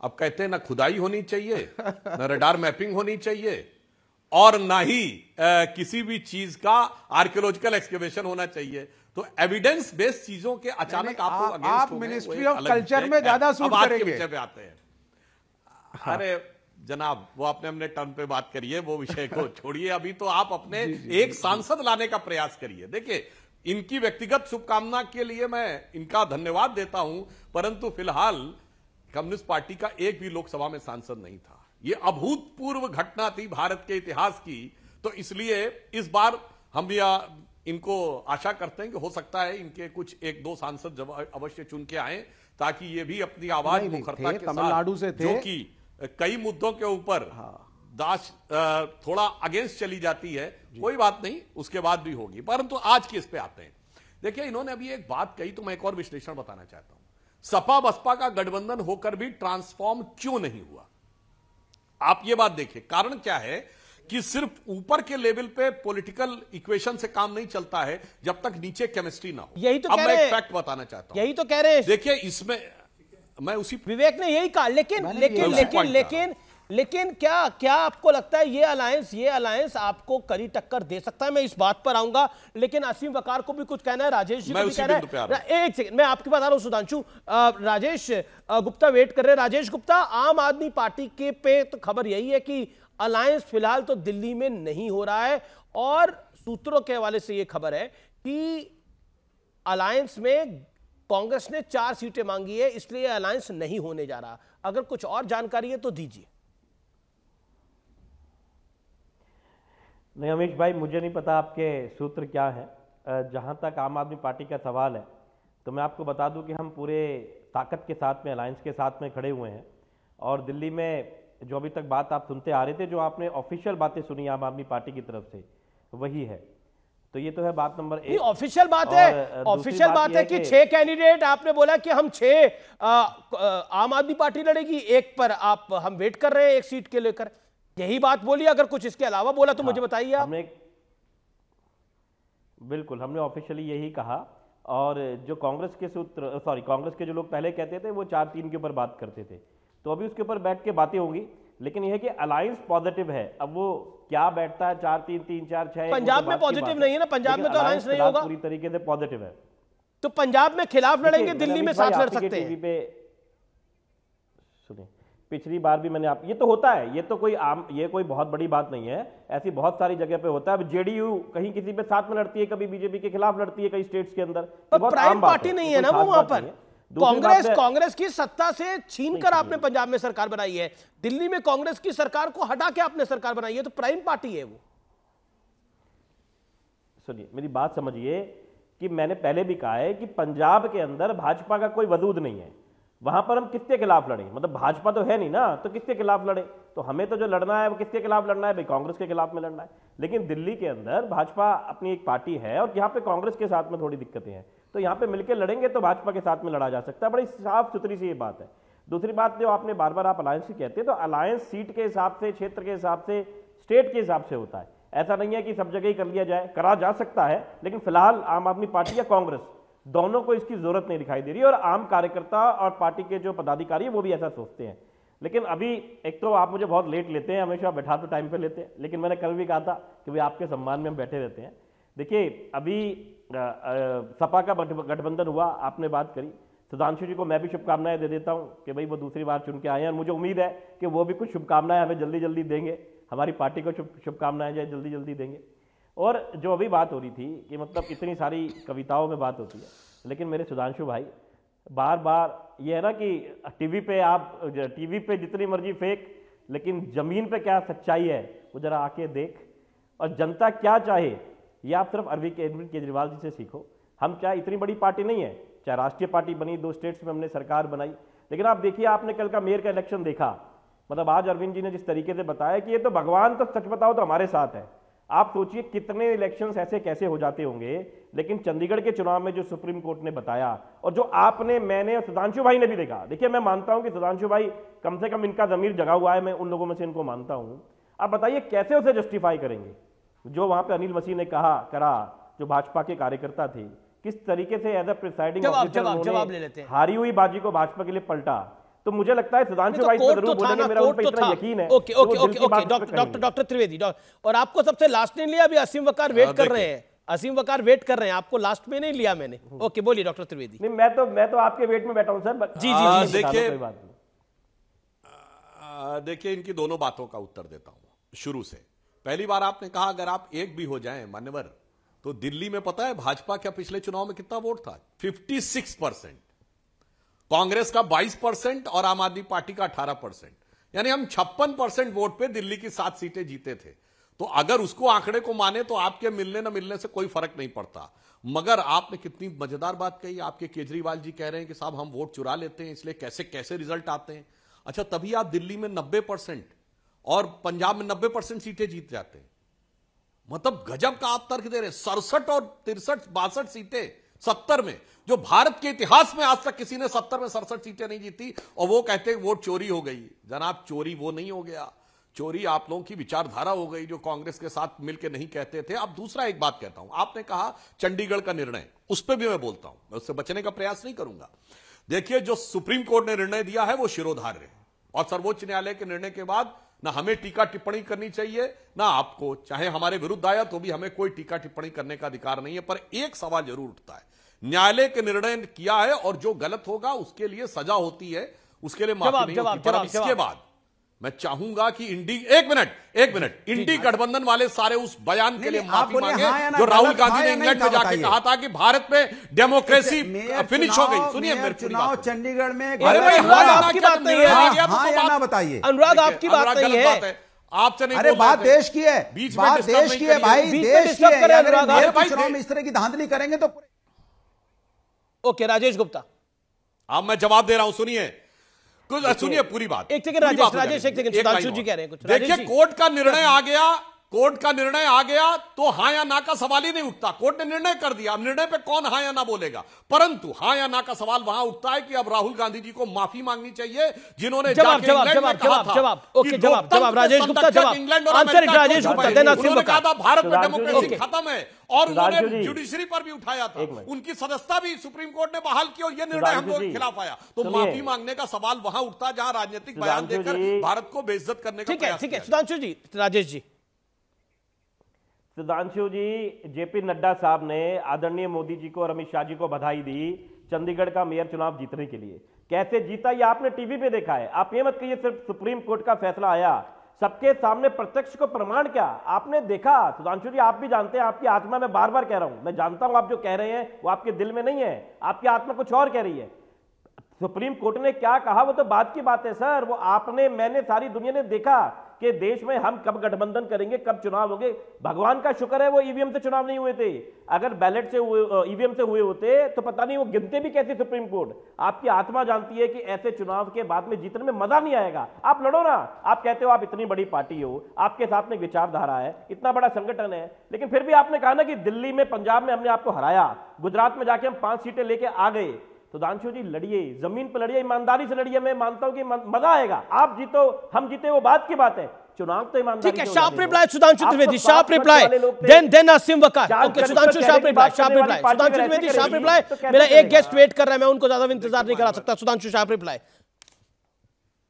[SPEAKER 10] अब कहते हैं ना खुदाई होनी चाहिए, ना रडार मैपिंग होनी चाहिए, और ना ही किसी भी चीज का आर्कियोलॉजिकल एक्सकेवेशन होना चाहिए। तो एविडेंस बेस्ड चीजों के अचानक
[SPEAKER 9] आप मिनिस्ट्री ऑफ कल्चर में ज्यादा सूट करेंगे।
[SPEAKER 10] विषय पे आते हैं। अरे जनाब, वो आपने अपने टर्न पे बात करिए, वो विषय को छोड़िए। अभी तो आप अपने एक सांसद लाने का प्रयास करिए। देखिए, इनकी व्यक्तिगत शुभकामना के लिए मैं इनका धन्यवाद देता हूं, परंतु फिलहाल कम्युनिस्ट पार्टी का एक भी लोकसभा में सांसद नहीं था। यह अभूतपूर्व घटना थी भारत के इतिहास की। तो इसलिए इस बार हम भी इनको आशा करते हैं कि हो सकता है इनके कुछ एक दो सांसद अवश्य चुन के आए, ताकि ये भी अपनी आवाज मुखरता के
[SPEAKER 9] तमिलनाडु से थे,
[SPEAKER 10] जो कि कई मुद्दों के ऊपर दाश थोड़ा अगेंस्ट चली जाती है, कोई बात नहीं, उसके बाद भी होगी। परंतु आज की इस पे आते हैं। देखिए, इन्होंने अभी एक बात कही तो मैं एक और विश्लेषण बताना चाहता हूं। सपा बसपा का गठबंधन होकर भी ट्रांसफॉर्म क्यों नहीं हुआ? आप ये बात देखिए, कारण क्या है कि सिर्फ ऊपर के लेवल पे पॉलिटिकल इक्वेशन से काम नहीं चलता है जब तक नीचे केमिस्ट्री ना हो।
[SPEAKER 1] यही तो
[SPEAKER 10] अब
[SPEAKER 1] कह
[SPEAKER 10] मैं
[SPEAKER 1] रहे
[SPEAKER 10] एक फैक्ट बताना चाहता हूं,
[SPEAKER 1] यही तो कह रहे हैं।
[SPEAKER 10] देखिए इसमें मैं उसी
[SPEAKER 1] विवेक ने यही कहा, लेकिन क्या आपको लगता है ये अलायंस आपको कड़ी टक्कर दे सकता है? मैं इस बात पर आऊंगा, लेकिन असीम वकार को भी कुछ कहना है, राजेश जी को भी कहना है। एक सेकंड, मैं आपके पास आ रहा हूं सुधांशु। राजेश गुप्ता वेट कर रहे हैं। राजेश गुप्ता, आम आदमी पार्टी के पे तो खबर यही है कि अलायंस फिलहाल तो दिल्ली में नहीं हो रहा है, और सूत्रों के हवाले से यह खबर है कि अलायंस में कांग्रेस ने 4 सीटें मांगी है, इसलिए अलायंस नहीं होने जा रहा। अगर कुछ और जानकारी है तो दीजिए।
[SPEAKER 11] नहीं अमीश भाई, मुझे नहीं पता आपके सूत्र क्या है। जहां तक आम आदमी पार्टी का सवाल है तो मैं आपको बता दूं कि हम पूरे ताकत के साथ में, अलायंस के साथ में खड़े हुए हैं। और दिल्ली में जो अभी तक बात आप सुनते आ रहे थे, जो आपने ऑफिशियल बातें सुनी आम आदमी पार्टी की तरफ से, वही है। तो ये तो है बात नंबर 1।
[SPEAKER 1] ऑफिशियल बात है, ऑफिशियल बात है कि 6 कैंडिडेट, आपने बोला कि हम 6 आम आदमी पार्टी लड़ेगी, 1 पर हम वेट कर रहे हैं 1 सीट के लेकर, यही बात बोली। अगर कुछ इसके अलावा बोला तो मुझे बताइए आप।
[SPEAKER 11] बिल्कुल, हमने ऑफिशियली यही कहा। और जो कांग्रेस के जो लोग पहले कहते थे वो 4-3 के ऊपर बात करते थे, तो अभी उसके ऊपर बैठ के बातें होंगी। लेकिन यह है कि अलायंस पॉजिटिव है। अब वो क्या बैठता है 4-3, 3-4-6,
[SPEAKER 1] पंजाब में पॉजिटिव नहीं है ना, पंजाब में तो अलायंस नहीं होगा,
[SPEAKER 11] पूरी तरीके से पॉजिटिव है।
[SPEAKER 1] तो पंजाब में खिलाफ लड़ेंगे, दिल्ली में साथ लड़ सकते हैं।
[SPEAKER 11] सुनिए, पिछली बार भी मैंने ये तो होता है, ये तो ये कोई बहुत बड़ी बात नहीं है, ऐसी बहुत सारी जगह पे होता है। अब जेडीयू कहीं किसी पे साथ में लड़ती है, कभी बीजेपी के खिलाफ लड़ती है कई स्टेट्स के अंदर।
[SPEAKER 1] प्राइम पार्टी नहीं है ना वो वहां पर। कांग्रेस की सत्ता से छीनकर आपने पंजाब में सरकार बनाई है, दिल्ली में कांग्रेस की सरकार को हटा के आपने सरकार बनाई है, तो प्राइम पार्टी है वो।
[SPEAKER 11] सुनिए, मेरी बात समझिए कि मैंने पहले भी कहा है कि पंजाब के अंदर भाजपा का कोई वजूद नहीं है। वहां पर हम किसके खिलाफ लड़े? मतलब भाजपा तो है नहीं ना, तो किसके खिलाफ लड़े? तो हमें तो जो लड़ना है वो किसके खिलाफ लड़ना है भाई? कांग्रेस के खिलाफ में लड़ना है। लेकिन दिल्ली के अंदर भाजपा अपनी एक पार्टी है और यहाँ पे कांग्रेस के साथ में थोड़ी दिक्कतें हैं, तो यहाँ पे मिलकर लड़ेंगे तो भाजपा के साथ में लड़ा जा सकता है। बड़ी साफ सुथरी सी ये बात है। दूसरी बात, जो आपने बार बार आप अलायंस की कहते हैं, तो अलायंस सीट के हिसाब से, क्षेत्र के हिसाब से, स्टेट के हिसाब से होता है। ऐसा नहीं है कि सब जगह ही कर लिया जाए, करा जा सकता है। लेकिन फिलहाल आम आदमी पार्टी या कांग्रेस दोनों को इसकी जरूरत नहीं दिखाई दे रही, और आम कार्यकर्ता और पार्टी के जो पदाधिकारी है वो भी ऐसा सोचते हैं। लेकिन अभी एक तो आप मुझे बहुत लेट लेते हैं, हमेशा बैठा तो टाइम पे लेते हैं, लेकिन मैंने कल भी कहा था कि भाई आपके सम्मान में हम बैठे रहते हैं। देखिए, अभी सपा का गठबंधन हुआ, आपने बात करी। सुधांशु जी को मैं भी शुभकामनाएं दे देता हूं कि भाई वो दूसरी बार चुन के आए हैं, और मुझे उम्मीद है कि वो भी कुछ शुभकामनाएं हमें जल्दी जल्दी देंगे, हमारी पार्टी को शुभकामनाएं जो जल्दी जल्दी देंगे। और जो अभी बात हो रही थी कि मतलब इतनी सारी कविताओं में बात होती है, लेकिन मेरे सुधांशु भाई बार बार ये है ना कि टीवी पे जितनी मर्जी फेंक, लेकिन जमीन पे क्या सच्चाई है वो जरा आके देख। और जनता क्या चाहे ये आप सिर्फ अरविंद केजरीवाल जी से सीखो। हम चाहे इतनी बड़ी पार्टी नहीं है, चाहे राष्ट्रीय पार्टी बनी, 2 स्टेट्स में हमने सरकार बनाई, लेकिन आप देखिए, आपने कल का मेयर का इलेक्शन देखा। मतलब आज अरविंद जी ने जिस तरीके से बताया कि ये तो भगवान तो सच बताओ तो हमारे साथ है। आप सोचिए कितने इलेक्शंस ऐसे कैसे हो जाते होंगे। लेकिन चंडीगढ़ के चुनाव में जो सुप्रीम कोर्ट ने बताया, और जो मैंने और सुधांशु भाई ने भी देखा। देखिए, मैं मानता हूं कि सुधांशु भाई कम से कम इनका जमीर जगा हुआ है, मैं उन लोगों में से इनको मानता हूं। आप बताइए कैसे उसे जस्टिफाई करेंगे? जो वहां पे अनिल मसीह ने करा, जो भाजपा के कार्यकर्ता थे, किस तरीके से एज अ प्रिसाइडिंग ऑफिसर हारी हुई बाजी को भाजपा के लिए पलटा। तो मुझे लगता है सुधांशु भाई को जरूर बोलेंगे, मेरा उन पे इतना यकीन है।
[SPEAKER 1] ओके, डॉक्टर त्रिवेदी, और आपको सबसे लास्ट नहीं लिया, अभी असीम वकार वेट कर रहे हैं, असीम वकार वेट कर रहे हैं, आपको लास्ट में नहीं लिया मैंने। ओके, बोलिए डॉक्टर त्रिवेदी।
[SPEAKER 11] नहीं, मैं तो आपके वेट में बैठा हूं सर।
[SPEAKER 10] जी, देखिए इनकी दोनों बातों का उत्तर देता हूं शुरू से। पहली बार आपने कहा अगर आप एक भी हो जाएं मान्यवर, तो दिल्ली में पता है भाजपा का पिछले चुनाव में कितना वोट था? 56%, कांग्रेस का 22% और आम आदमी पार्टी का 18%। यानी हम 56% वोट पे दिल्ली की 7 सीटें जीते थे। तो अगर उसको आंकड़े को माने तो आपके मिलने न मिलने से कोई फर्क नहीं पड़ता। मगर आपने कितनी मजेदार बात कही, आपके केजरीवाल जी कह रहे हैं कि साहब हम वोट चुरा लेते हैं, इसलिए कैसे कैसे रिजल्ट आते हैं। अच्छा, तभी आप दिल्ली में 90% और पंजाब में 90% सीटें जीत जाते हैं। मतलब गजब का आप तर्क दे रहे हैं। 67 और 63, 62 सीटें 70 में, जो भारत के इतिहास में आज तक किसी ने 70 में 67 सीटें नहीं जीती, और वो कहते हैं वोट चोरी हो गई। जनाब, चोरी वो नहीं हो गया, चोरी आप लोगों की विचारधारा हो गई, जो कांग्रेस के साथ मिलकर नहीं कहते थे। अब दूसरा एक बात कहता हूं, आपने कहा चंडीगढ़ का निर्णय, उस पर भी मैं बोलता हूं, मैं उससे बचने का प्रयास नहीं करूंगा। देखिए, जो सुप्रीम कोर्ट ने निर्णय दिया है वो शिरोधार्य है, और सर्वोच्च न्यायालय के निर्णय के बाद ना हमें टीका टिप्पणी करनी चाहिए, ना आपको, चाहे हमारे विरुद्ध आया तो भी हमें कोई टीका टिप्पणी करने का अधिकार नहीं है। पर एक सवाल जरूर उठता है, न्यायालय के निर्णय किया है और जो गलत होगा उसके लिए सजा होती है, उसके लिए माफी नहीं होती। पर अब इसके बाद मैं चाहूंगा कि एक मिनट इंडी गठबंधन वाले सारे उस बयान के लिए माफी मांगे जो राहुल गांधी ने इंग्लैंड में जाके कहा था कि भारत में डेमोक्रेसी फिनिश हो गई। सुनिए मेरी
[SPEAKER 9] चुनाव चंडीगढ़ में
[SPEAKER 1] आपकी बात नहीं है,
[SPEAKER 9] बताइए
[SPEAKER 1] अनुराग, आपकी बात नहीं है,
[SPEAKER 10] आपसे नहीं।
[SPEAKER 9] अरे बात देश की है, बात देश की है भाई, देश की है। अगर चुनाव में इस तरह की धांधली करेंगे तो
[SPEAKER 1] ओके। राजेश गुप्ता,
[SPEAKER 10] अब मैं जवाब दे रहा हूं, सुनिए पूरी बात।
[SPEAKER 1] एक सेकंड राजेश, एक सेकंड, सुधांशु जी कह रहे हैं कुछ।
[SPEAKER 10] देखिए, कोर्ट का निर्णय आ गया तो हां या ना का सवाल ही नहीं उठता। कोर्ट ने निर्णय कर दिया, अब निर्णय पे कौन हां या ना बोलेगा, परंतु हां या ना का सवाल वहां उठता है कि अब राहुल गांधी जी को माफी मांगनी चाहिए, जिन्होंने
[SPEAKER 1] जवाब राजेश गुप्ता,
[SPEAKER 10] भारत में डेमोक्रेसी खत्म है, और उन्होंने जुडिशरी पर भी उठाया था, उनकी सदस्यता भी सुप्रीम कोर्ट ने बहाल की, और यह निर्णय हम लोगों के खिलाफ आया। तो माफी मांगने का सवाल वहां उठता है जहां राजनीतिक बयान देकर भारत को बेइज्जत करने का प्रयास।
[SPEAKER 1] ठीक है सुधांशु जी। राजेश जी,
[SPEAKER 11] सुधांशु जी, जेपी नड्डा साहब ने आदरणीय मोदी जी को और अमित शाह जी को बधाई दी चंडीगढ़ का मेयर चुनाव जीतने के लिए। कैसे जीता ये आपने टीवी पे देखा है। आप ये मत कहिए सिर्फ सुप्रीम कोर्ट का फैसला आया, सबके सामने प्रत्यक्ष को प्रमाण क्या आपने देखा। सुधांशु जी, आप भी जानते हैं, आपकी आत्मा, मैं बार बार कह रहा हूं, मैं जानता हूं आप जो कह रहे हैं वो आपके दिल में नहीं है, आपकी आत्मा कुछ और कह रही है। सुप्रीम कोर्ट ने क्या कहा वो तो बात की बात है सर, वो आपने, मैंने, सारी दुनिया ने देखा कि देश में हम कब गठबंधन करेंगे, कब चुनाव होंगे। भगवान का शुक्र है वो ईवीएम से चुनाव नहीं हुए थे, अगर बैलेट से ईवीएम से हुए होते तो पता नहीं वो गिनते भी कैसे सुप्रीम कोर्ट। आपकी आत्मा जानती है कि ऐसे चुनाव के बाद में जीतने में मजा नहीं आएगा। आप लड़ो ना, आप कहते हो आप इतनी बड़ी पार्टी हो, आपके साथ में विचारधारा है, इतना बड़ा संगठन है, लेकिन फिर भी आपने कहा ना कि दिल्ली में, पंजाब में हमने आपको हराया, गुजरात में जाके हम 5 सीटें लेके आ गए। सुधांशु जी, लड़िए, जमीन पर लड़िए, ईमानदारी से लड़िए, मैं मानता हूं कि मजा आएगा। आप जीतो, हम जीते, वो बात की बात है, चुनाव तो ईमानदारी।
[SPEAKER 1] ठीक है, sharp reply Sudhanshu Trivedi, sharp reply, then Asim Waqar. Okay Sudhanshu, sharp reply, Sudhanshu Trivedi, sharp reply. मेरा एक गेस्ट वेट कर रहा है, मैं उनको ज्यादा इंतजार नहीं करा सकता। Sudhanshu, sharp reply.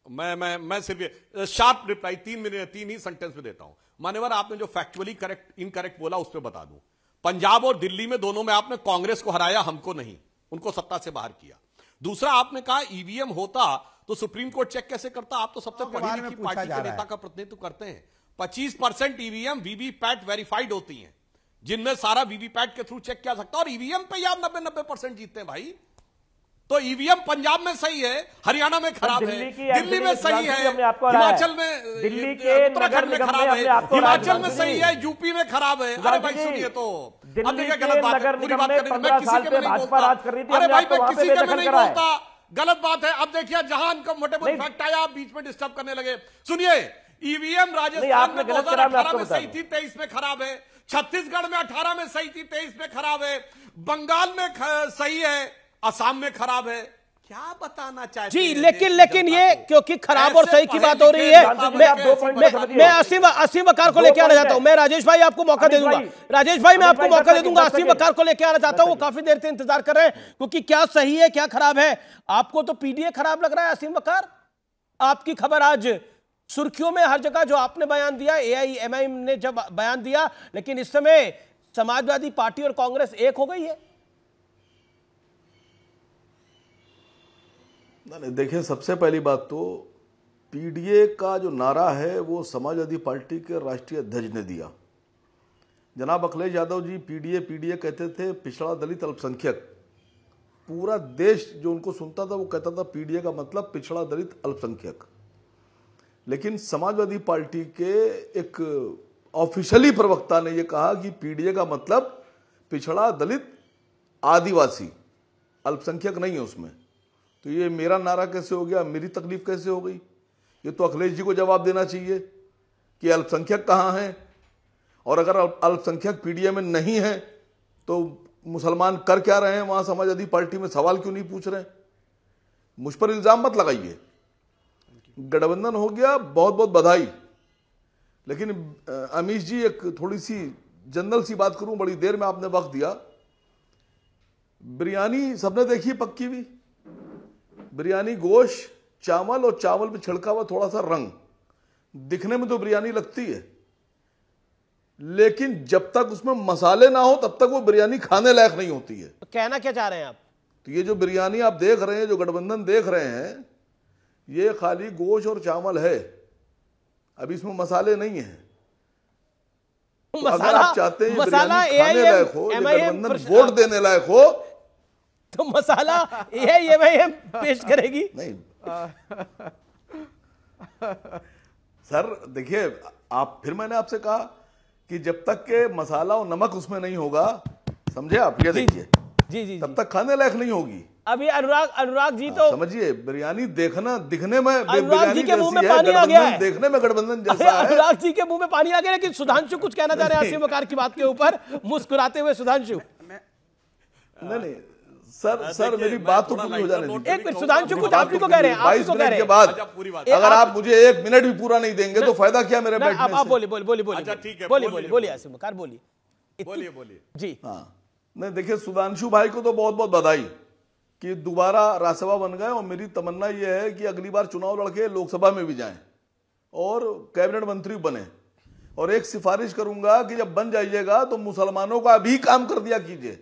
[SPEAKER 10] मैं सिर्फ शार्प रिप्लाई 3 ही सेंटेंस में देता हूं। मान्यवर, आपने जो फैक्चुअली इनकरेक्ट बोला उस पर बता दूं। पंजाब और दिल्ली में दोनों में आपने कांग्रेस को हराया, हमको नहीं, उनको सत्ता से बाहर किया। दूसरा, आपने कहा ईवीएम होता तो सुप्रीम कोर्ट चेक कैसे करता। आप तो सबसे पढ़ी लिखी पार्टी के नेता का प्रतिनिधित्व करते हैं। 25% ईवीएम वीवीपैट वेरीफाइड होती हैं, जिनमें सारा वीवीपैट के थ्रू चेक किया सकता है, और ईवीएम पे आप 90% जीतते हैं भाई। तो ईवीएम पंजाब में सही है, हरियाणा में खराब है, दिल्ली में सही है, हिमाचल में,
[SPEAKER 11] दिल्ली के
[SPEAKER 10] उत्तराखंड में खराब है, हिमाचल में सही है, यूपी में खराब है। अरे भाई सुनिए, तो अब देखिए गलत बात है, पूरी बात करनी, मैं किसी के में नहीं बोलता। अरे भाई मैं किसी के में नहीं बोलता, गलत बात है। अब देखिए जहां इनका मोटे फैक्ट आया, आप बीच में डिस्टर्ब करने लगे। सुनिए, ईवीएम राजस्थान में 2018 में सही थी, 23 में खराब है। छत्तीसगढ़ में 18 में सही थी, 23 में खराब है। बंगाल में सही है, असम में खराब है। क्या बताना चाहते
[SPEAKER 1] जी, लेकिन ये क्योंकि खराब और सही की बात हो रही है, मैं असीम वकार को लेकर आना चाहता हूं। मैं राजेश भाई आपको मौका दे दूंगा, राजेश भाई मैं आपको मौका दे दूंगा। असीम वकार को लेकर आना चाहता हूं, वो काफी देर से इंतजार कर रहे हैं, क्योंकि क्या सही है क्या खराब है। आपको तो पीडीए खराब लग रहा है असीम वकार, आपकी खबर आज सुर्खियों में हर जगह, जो आपने बयान दिया, एआईएमआईएम ने जब बयान दिया, लेकिन इस समय समाजवादी पार्टी और कांग्रेस एक हो गई है।
[SPEAKER 3] नहीं, देखिए, सबसे पहली बात तो पीडीए का जो नारा है वो समाजवादी पार्टी के राष्ट्रीय अध्यक्ष ने दिया। जनाब अखिलेश यादव जी पीडीए कहते थे, पिछड़ा दलित अल्पसंख्यक। पूरा देश जो उनको सुनता था वो कहता था पीडीए का मतलब पिछड़ा दलित अल्पसंख्यक। लेकिन समाजवादी पार्टी के एक ऑफिशियली प्रवक्ता ने यह कहा कि पीडीए का मतलब पिछड़ा दलित आदिवासी, अल्पसंख्यक नहीं है उसमें। तो ये मेरा नारा कैसे हो गया, मेरी तकलीफ कैसे हो गई? ये तो अखिलेश जी को जवाब देना चाहिए कि अल्पसंख्यक कहाँ हैं, और अगर अल्पसंख्यक पीडीए में नहीं है तो मुसलमान कर क्या रहे हैं वहां समाजवादी पार्टी में, सवाल क्यों नहीं पूछ रहे? मुझ पर इल्जाम मत लगाइए। गठबंधन हो गया, बहुत बहुत बधाई, लेकिन अमीश जी, एक थोड़ी सी जनरल सी बात करूं, बड़ी देर में आपने वक्त दिया। बिरयानी सबने देखी पक्की हुई, बिरयानी गोश्त, चावल और चावल पे छिड़का हुआ थोड़ा सा रंग, दिखने में तो बिरयानी लगती है, लेकिन जब तक उसमें मसाले ना हो तब तक वो बिरयानी खाने लायक नहीं होती है।
[SPEAKER 1] तो कहना क्या चाह रहे हैं आप?
[SPEAKER 3] तो ये जो बिरयानी आप देख रहे हैं, जो गठबंधन देख रहे हैं, ये खाली गोश्त और चावल है, अभी इसमें मसाले नहीं है। तो अगर आप चाहते हैं
[SPEAKER 1] मसाला
[SPEAKER 3] खाने लायक हो, गठबंधन वोट देने लायक हो,
[SPEAKER 1] तो मसाला एआईएमआईएम पेश करेगी।
[SPEAKER 3] नहीं सर, देखिए आप, फिर मैंने आपसे कहा कि जब तक के मसाला और नमक उसमें नहीं होगा, समझे आप, ये देखिए
[SPEAKER 1] जी,
[SPEAKER 3] तब तक खाने लायक नहीं होगी।
[SPEAKER 1] अभी अनुराग जी तो
[SPEAKER 3] समझिए, बिरयानी देखना, दिखने में
[SPEAKER 1] अनुराग जी के मुंह में पानी आ गया है,
[SPEAKER 3] देखने में गठबंधन जैसा है।
[SPEAKER 1] अनुराग जी के मुंह में पानी आ गया, लेकिन सुधांशु कुछ कहना चाह रहे हैं असीम वकार की बात के ऊपर, मुस्कुराते हुए सुधांशु।
[SPEAKER 3] नहीं सर मेरी बात तो पूरी हो जाने दीजिए।
[SPEAKER 1] एक मिनट सुधांशु, कुछ आप ही को कह रहे हैं,
[SPEAKER 3] 22 मिनट के बाद अगर आप मुझे 1 मिनट भी पूरा नहीं देंगे तो फायदा क्या मेरे बैठने से?
[SPEAKER 1] आप बोलिए असीम वकार, बोलिए जी।
[SPEAKER 3] हाँ, नहीं देखिए, सुधांशु भाई को तो बहुत बहुत बधाई कि दोबारा राज्यसभा बन गए, और मेरी तमन्ना यह है कि अगली बार चुनाव लड़के लोकसभा में भी जाएं और कैबिनेट मंत्री बने। और एक सिफारिश करूंगा कि जब बन जाइएगा तो मुसलमानों का भी काम कर दिया कीजिए।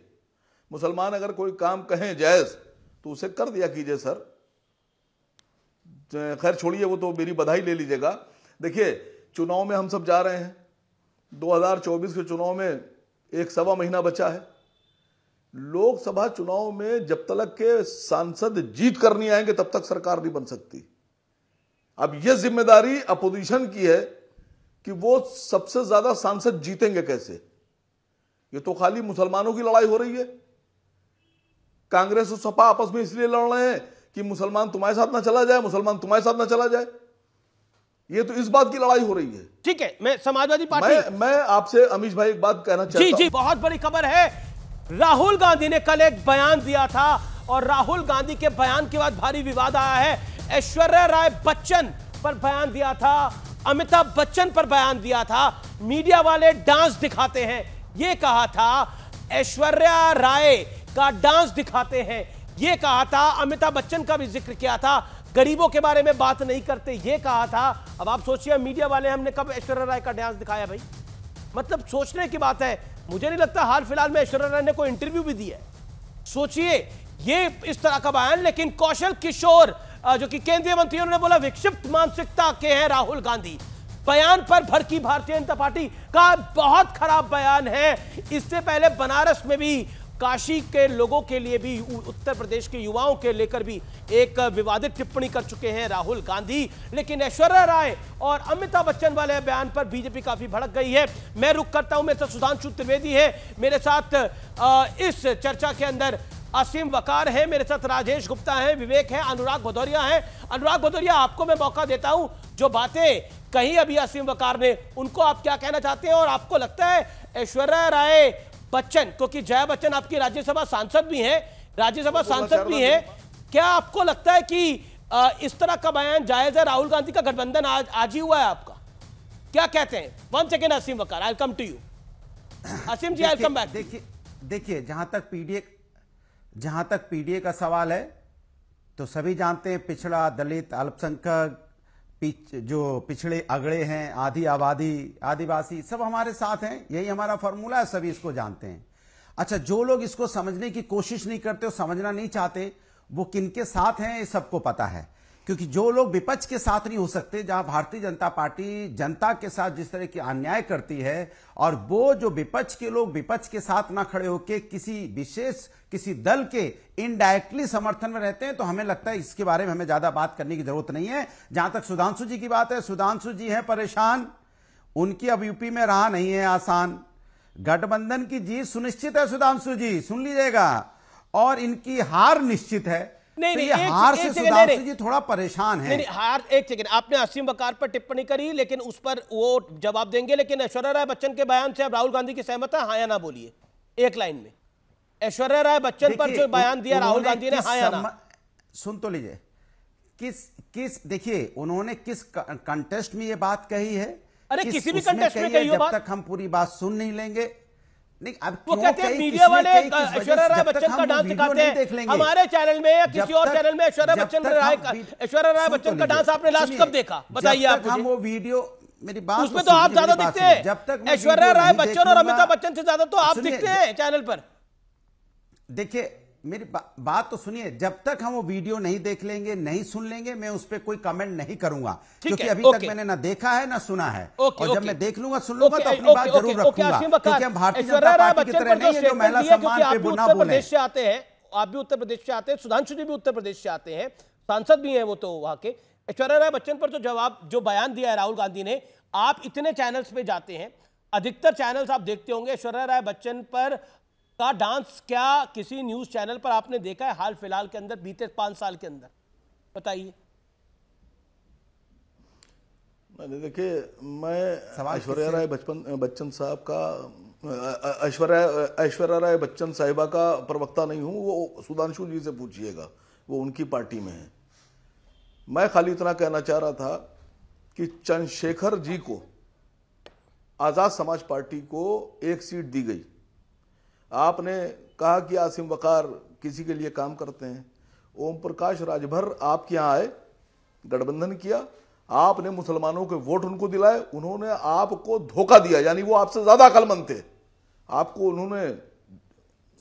[SPEAKER 3] मुसलमान अगर कोई काम कहें जायज तो उसे कर दिया कीजिए सर। खैर छोड़िए, वो तो मेरी बधाई ले लीजिएगा। देखिए, चुनाव में हम सब जा रहे हैं, 2024 के चुनाव में 1.25 महीना बचा है। लोकसभा चुनाव में जब तक के सांसद जीत कर नहीं आएंगे तब तक सरकार नहीं बन सकती। अब यह जिम्मेदारी अपोजिशन की है कि वो सबसे ज्यादा सांसद जीतेंगे कैसे। ये तो खाली मुसलमानों की लड़ाई हो रही है। कांग्रेस और सपा आपस में इसलिए लड़ रहे हैं कि मुसलमान तुम्हारे साथ ना चला जाए, मुसलमान तुम्हारे साथ ना चला जाए। ये तो इस बात की लड़ाई हो रही है।
[SPEAKER 1] ठीक है, मैं समाजवादी पार्टी,
[SPEAKER 3] मैं आपसे अमीश भाई एक बात कहना चाहता हूं।
[SPEAKER 1] जी, बहुत बड़ी खबर है। राहुल गांधी ने कल एक बयान दिया था, और राहुल गांधी के बयान के बाद भारी विवाद आया है। ऐश्वर्या राय बच्चन पर बयान दिया था, अमिताभ बच्चन पर बयान दिया था, मीडिया वाले डांस दिखाते हैं, ये कहा था। ऐश्वर्या राय का डांस दिखाते हैं, ये कहा था। अमिताभ बच्चन का भी जिक्र किया था, गरीबों के बारे में बात नहीं करते, ये कहा था। अब आप सोचिए, मीडिया वाले, हमने कब ऐश्वर्या राय का डांस दिखाया भाई? मतलब सोचने की बात है। मुझे नहीं लगता हाल फिलहाल में ऐश्वर्या राय ने कोई इंटरव्यू भी दिया है। सोचिए, ये इस तरह का बयान। लेकिन कौशल किशोर जो कि केंद्रीय मंत्री, उन्होंने बोला विक्षिप्त मानसिकता के हैं राहुल गांधी। बयान पर भड़की भारतीय जनता पार्टी का बहुत खराब बयान है। इससे पहले बनारस में भी, काशी के लोगों के लिए भी, उत्तर प्रदेश के युवाओं के लेकर भी एक विवादित टिप्पणी कर चुके हैं राहुल गांधी। लेकिन ऐश्वर्या राय और अमिताभ बच्चन वाले बयान पर बीजेपी काफी भड़क गई है। मैं रुक करता हूं, मेरे साथ सुधांशु त्रिवेदी है, मेरे साथ इस चर्चा के अंदर असीम वकार है, मेरे साथ राजेश गुप्ता है, विवेक है, अनुराग भदौरिया है। अनुराग भदौरिया, आपको मैं मौका देता हूं, जो बातें कही अभी असीम वकार ने, उनको आप क्या कहना चाहते हैं? और आपको लगता है ऐश्वर्या राय बच्चन, क्योंकि जया बच्चन आपकी राज्यसभा सांसद भी हैं, राज्यसभा सांसद भी हैं, क्या आपको लगता है कि इस तरह का बयान जायज है? राहुल गांधी का गठबंधन आज ही हुआ है आपका, क्या कहते हैं? 1 second Aseem Waqar, I will come to you. Aseem ji, I will come back.
[SPEAKER 9] देखिए, जहां तक पीडीए का सवाल है, तो सभी जानते हैं पिछड़ा, दलित, अल्पसंख्यक, जो पिछड़े अगड़े हैं, आधी आबादी, आदिवासी, सब हमारे साथ हैं। यही हमारा फॉर्मूला है, सभी इसको जानते हैं। अच्छा, जो लोग इसको समझने की कोशिश नहीं करते और समझना नहीं चाहते, वो किनके साथ हैं ये सबको पता है। क्योंकि जो लोग विपक्ष के साथ नहीं हो सकते, जहां भारतीय जनता पार्टी जनता के साथ जिस तरह की अन्याय करती है, और वो जो विपक्ष के लोग विपक्ष के साथ ना खड़े होकर किसी विशेष, किसी दल के इनडायरेक्टली समर्थन में रहते हैं, तो हमें लगता है इसके बारे में हमें ज्यादा बात करने की जरूरत नहीं है। जहां तक सुधांशु जी की बात है, सुधांशु जी हैं परेशान, उनकी अब यूपी में रहा नहीं है आसान। गठबंधन की जीत सुनिश्चित है सुधांशु जी, सुन लीजिएगा, और इनकी हार निश्चित है।
[SPEAKER 1] नहीं,
[SPEAKER 9] हार से सुधांशु जी थोड़ा परेशान है।
[SPEAKER 1] नहीं, हार, एक सेकंड, आपने असीम वकार पर टिप्पणी करी, लेकिन उस पर वो जवाब देंगे। लेकिन ऐश्वर्या राय बच्चन के बयान से अब राहुल गांधी की सहमत है, हाँ या ना बोलिए एक लाइन में। ऐश्वर्या राय बच्चन पर जो बयान दिया राहुल गांधी ने, हाँ या ना?
[SPEAKER 9] सुन तो लीजिए, देखिए उन्होंने किस कंटेस्ट में ये बात कही है
[SPEAKER 1] अरे किसी भी कंटेस्ट में कही हो बात,
[SPEAKER 9] जब तक हम पूरी बात सुन नहीं लेंगे। नहीं, अब
[SPEAKER 1] वो कहते हैं मीडिया वाले ऐश्वर्या राय बच्चन का डांस दिखाते हैं हमारे चैनल में या किसी और चैनल में। ऐश्वर्या राय बच्चन का डांस आपने लास्ट कब देखा बताइए आप मुझे।
[SPEAKER 9] हम वो वीडियो, मेरी बात
[SPEAKER 1] उसमें तो आप ज्यादा दिखते हैं, जब तक ऐश्वर्या राय बच्चन और अमिताभ बच्चन से ज्यादा तो आप दिखते हैं चैनल पर।
[SPEAKER 9] देखिए मेरी बात तो सुनिए, जब तक हम वो वीडियो नहीं देख लेंगे, नहीं सुन लेंगे, मैं उस पर कोई कमेंट नहीं करूंगा, क्योंकि अभी तक मैंने ना देखा है ना सुना है। और जब मैं देख लूंगा, सुन लूंगा, तो अपनी बात जरूर रखूंगा, क्योंकि हम भारतीय जनता पार्टी की तरह नहीं है जो महिला सम्मान पे बुना बोले।
[SPEAKER 1] आते हैं आप भी उत्तर प्रदेश से आते हैं, सुधांशु जी भी उत्तर प्रदेश से आते हैं, सांसद भी हैं वो तो वहां के। ऐश्वर्या राय बच्चन पर जो बयान दिया है राहुल गांधी ने, आप इतने चैनल्स पे जाते हैं, अधिकतर चैनल्स आप देखते होंगे, ऐश्वर्या राय बच्चन पर का डांस क्या किसी न्यूज चैनल पर आपने देखा है हाल फिलहाल के अंदर, बीते 5 साल के अंदर? बताइए।
[SPEAKER 3] देखिए, मैं ऐश्वर्या राय बच्चन साहब का ऐश्वर्या राय बच्चन साहिबा का प्रवक्ता नहीं हूं, वो सुधांशु जी से पूछिएगा, वो उनकी पार्टी में है। मैं खाली इतना कहना चाह रहा था कि चंद्रशेखर जी को आजाद समाज पार्टी को 1 सीट दी गई। आपने कहा कि आसिम वकार किसी के लिए काम करते हैं। ओम प्रकाश राजभर आपके यहाँ आए, गठबंधन किया, आपने मुसलमानों के वोट उनको दिलाए, उन्होंने आपको धोखा दिया, यानी वो आपसे ज्यादा अक्लमंद थे, आपको उन्होंने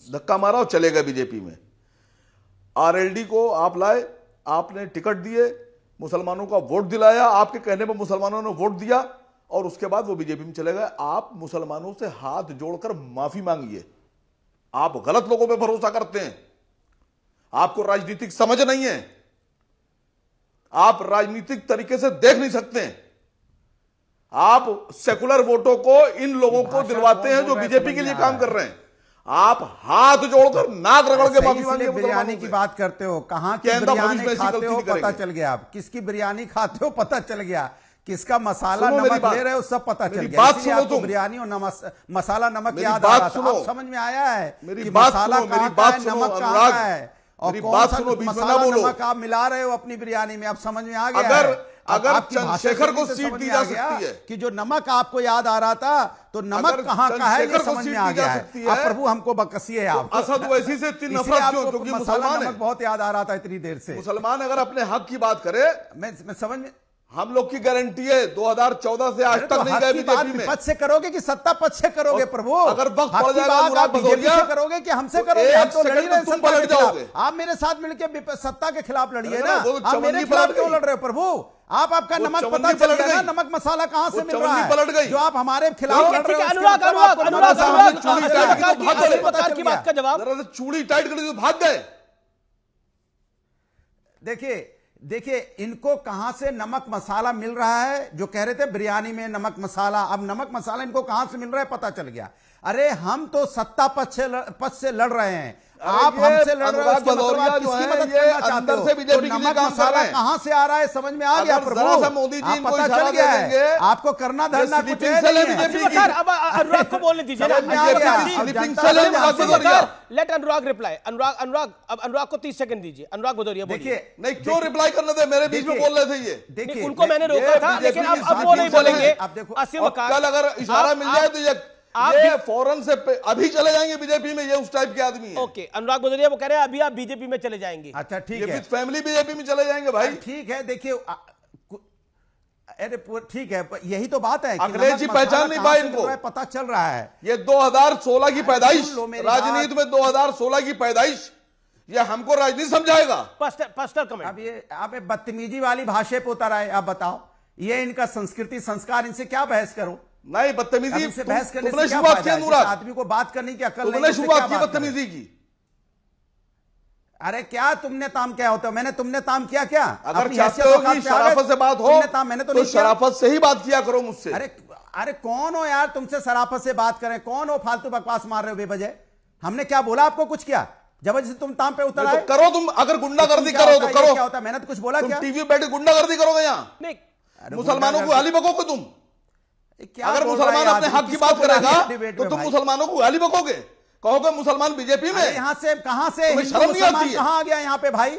[SPEAKER 3] धक्का मारा और चले गए बीजेपी में। आरएलडी को आप लाए, आपने टिकट दिए, मुसलमानों का वोट दिलाया, आपके कहने पर मुसलमानों ने वोट दिया और उसके बाद वो बीजेपी में चले गए। आप मुसलमानों से हाथ जोड़कर माफी मांगिए। आप गलत लोगों पे भरोसा करते हैं, आपको राजनीतिक समझ नहीं है, आप राजनीतिक तरीके से देख नहीं सकते हैं। आप सेकुलर वोटों को इन लोगों को दिलवाते हैं जो बीजेपी के लिए काम कर रहे हैं। आप हाथ जोड़कर नाक रगड़ के माफी मांगिए।
[SPEAKER 9] बिरयानी की बात करते हो, कहां की बिरयानी खाते हो पता चल गया, आप किसकी बिरयानी खाते हो पता चल गया, किसका मसाला नमक ले रहे हो सब पता चल गया। इसलिए आपको बिरयानी और मसाला नमक याद आ रहा था। अब समझ में आया है कि मसाला कहां का है, नमक कहां का है, और कौन सा मसाला नमक आप मिला रहे हो अपनी बिरयानी में। अब समझ में आ गया।
[SPEAKER 3] अगर चंद्रशेखर को सीट दी जा सकती है
[SPEAKER 9] कि जो नमक आपको याद आ रहा था, तो नमक कहां का है ये समझ में आ गया है। अब प्रभु हमको बकसिए आप।
[SPEAKER 3] असद वैसी से इतनी नफरत क्यों? क्योंकि मुसलमान
[SPEAKER 9] नमक बहुत याद आ रहा था इतनी देर से।
[SPEAKER 3] मुसलमान अगर अपने हक की बात करे,
[SPEAKER 9] मैं समझ में,
[SPEAKER 3] हम लोग की गारंटी है 2014 से आज तक नहीं गए बीजेपी में।
[SPEAKER 9] पद से करोगे कि सत्ता पद से करोगे प्रभु?
[SPEAKER 3] अगर वक्त पड़ जाएगा
[SPEAKER 9] बीजेपी से करोगे कि हमसे करोगे? हम तो लड़ ही रहे हैं, पलट जाओगे। आप मेरे साथ मिलकर सत्ता के खिलाफ लड़िए ना, आप मेरे खिलाफ क्यों लड़ रहे हो प्रभु? आपका नमक पता चल गया ना, नमक मसाला कहां से मिल रहा है जो आप हमारे खिलाफ लड़ रहे हो।
[SPEAKER 1] अनुराग की बात का जवाब,
[SPEAKER 3] चूड़ी टाइट कर दी तो भाग गए।
[SPEAKER 9] देखिए इनको कहां से नमक मसाला मिल रहा है, जो कह रहे थे बिरयानी में नमक मसाला, अब नमक मसाला इनको कहां से मिल रहा है पता चल गया। अरे हम तो सत्ता पद से लड़ रहे हैं, आप हमसे लड़ रहे हो, इसका मतलब आप किसकी मदद करना चाहते हो? तो नमक मसाला कहां से आ रहा है समझ में आ गया प्रभु,
[SPEAKER 3] मोदी जी
[SPEAKER 9] पता चल गया है। आपको करना धरना कुछ है।
[SPEAKER 1] अब अनुराग को बोलने दीजिए, लेट अनुराग रिप्लाई। अनुराग अब अनुराग को 30 सेकंड दीजिए। अनुराग भदौरिया
[SPEAKER 3] देखिए, नहीं क्यों रिप्लाई करने दे, मेरे बीच में बोल रहे थे ये।
[SPEAKER 1] देखिए उनको मैंने रोका था, लेकिन अब वो नहीं बोलेंगे।
[SPEAKER 3] कल अगर इशारा मिल जाए तो ये फौरन से अभी चले जाएंगे बीजेपी में, ये उस टाइप के आदमी है।
[SPEAKER 1] ओके, अनुराग भदौरिया वो कह रहे हैं अभी आप बीजेपी में चले जाएंगे।
[SPEAKER 9] अच्छा ठीक है,
[SPEAKER 3] फैमिली बीजेपी में चले जाएंगे भाई।
[SPEAKER 9] ठीक है, देखिए अरे ठीक है, यही तो बात है।
[SPEAKER 3] अखिलेश जी पहचान नहीं पाए इनको,
[SPEAKER 9] पता चल रहा है।
[SPEAKER 3] ये 2016 की पैदाइश, राजनीति में 2016 की पैदाइश, ये हमको राजनीति समझाएगा।
[SPEAKER 1] Personal comment.
[SPEAKER 9] अब ये आप बदतमीजी वाली भाषा पे उतर आए। आप बताओ, ये इनका संस्कृति संस्कार, इनसे क्या बहस करो?
[SPEAKER 3] नहीं, बदतमीजी
[SPEAKER 9] से बहस करने
[SPEAKER 3] तुमने
[SPEAKER 9] से क्या
[SPEAKER 3] शुरुआत की,
[SPEAKER 9] फायदा? आदमी को बात करने की अकल नहीं,
[SPEAKER 3] तुमने शुरुआत की बदतमीजी की।
[SPEAKER 9] अरे क्या तुमने ताम क्या होता है? मैंने तुमने ताम किया क्या?
[SPEAKER 3] अगर चाहते हो कि शराफत से बात हो तो शराफत से ही बात किया करो मुझसे।
[SPEAKER 9] अरे कौन हो यार तुमसे शराफत से बात करें? कौन हो फालतू बकवास मार रहे हो बेवजह? हमने क्या बोला आपको? कुछ किया? जबरदस्ती तुम ताम पे उतर आए?
[SPEAKER 3] करो तुम, अगर गुंडागर्दी करो तो करो।
[SPEAKER 9] क्या होता है? मैंने तो कुछ बोला क्या?
[SPEAKER 3] टीवी पे बैठे गुंडागर्दी करोगे यहाँ? मुसलमानों को गाली बकोगे तुम? अगर मुसलमान अपने हक की बात करेगा तो तुम मुसलमानों को गाली बकोगे, कहोगे मुसलमान बीजेपी में?
[SPEAKER 9] यहां से कहां से
[SPEAKER 3] शर्म नहीं आती है?
[SPEAKER 9] कहां आ गया यहाँ पे भाई?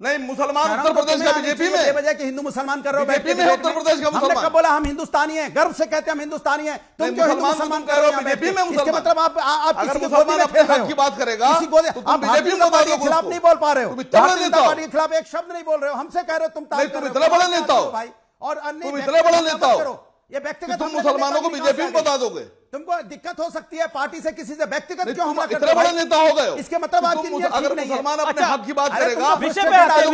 [SPEAKER 3] नहीं, मुसलमान उत्तर प्रदेश का बीजेपी में
[SPEAKER 9] बजाय कि हिंदू मुसलमान कर रहे हो
[SPEAKER 3] बीजेपी में उत्तर प्रदेश का मुसलमान।
[SPEAKER 9] हमने कब बोला हम हिंदुस्तानी हैं, गर्व से कहते हैं हम हिंदुस्तानी हैं। तुम क्यों हिंदू मुसलमान
[SPEAKER 3] कह रहे हो? बीजेपी में
[SPEAKER 9] इसके मतलब आप
[SPEAKER 3] अगर मुसलमान अपने हक की बात करेगा
[SPEAKER 9] आप भारतीय जनता पार्टी के खिलाफ नहीं बोल पा रहे हो, भारतीय जनता पार्टी के खिलाफ एक शब्द नहीं बोल रहे हो, हमसे कह रहे हो तुम
[SPEAKER 3] इतना बड़ा नेता हो
[SPEAKER 9] भाई, और
[SPEAKER 3] तुम इतना बड़ा नेता हो,
[SPEAKER 9] ये व्यक्तिगत
[SPEAKER 3] तुम मुसलमानों को बीजेपी में बता दोगे।
[SPEAKER 9] तुमको दिक्कत हो सकती है पार्टी से किसी से व्यक्तिगत क्यों हमला करते हो?
[SPEAKER 3] इतना बड़ा नेता हो गए,
[SPEAKER 9] इसके मतलब आपकी नीयत
[SPEAKER 3] अगर
[SPEAKER 9] ठीक नहीं है।
[SPEAKER 3] मुसलमान अपने हक की बात करेगा,
[SPEAKER 1] विषय पे आते हैं,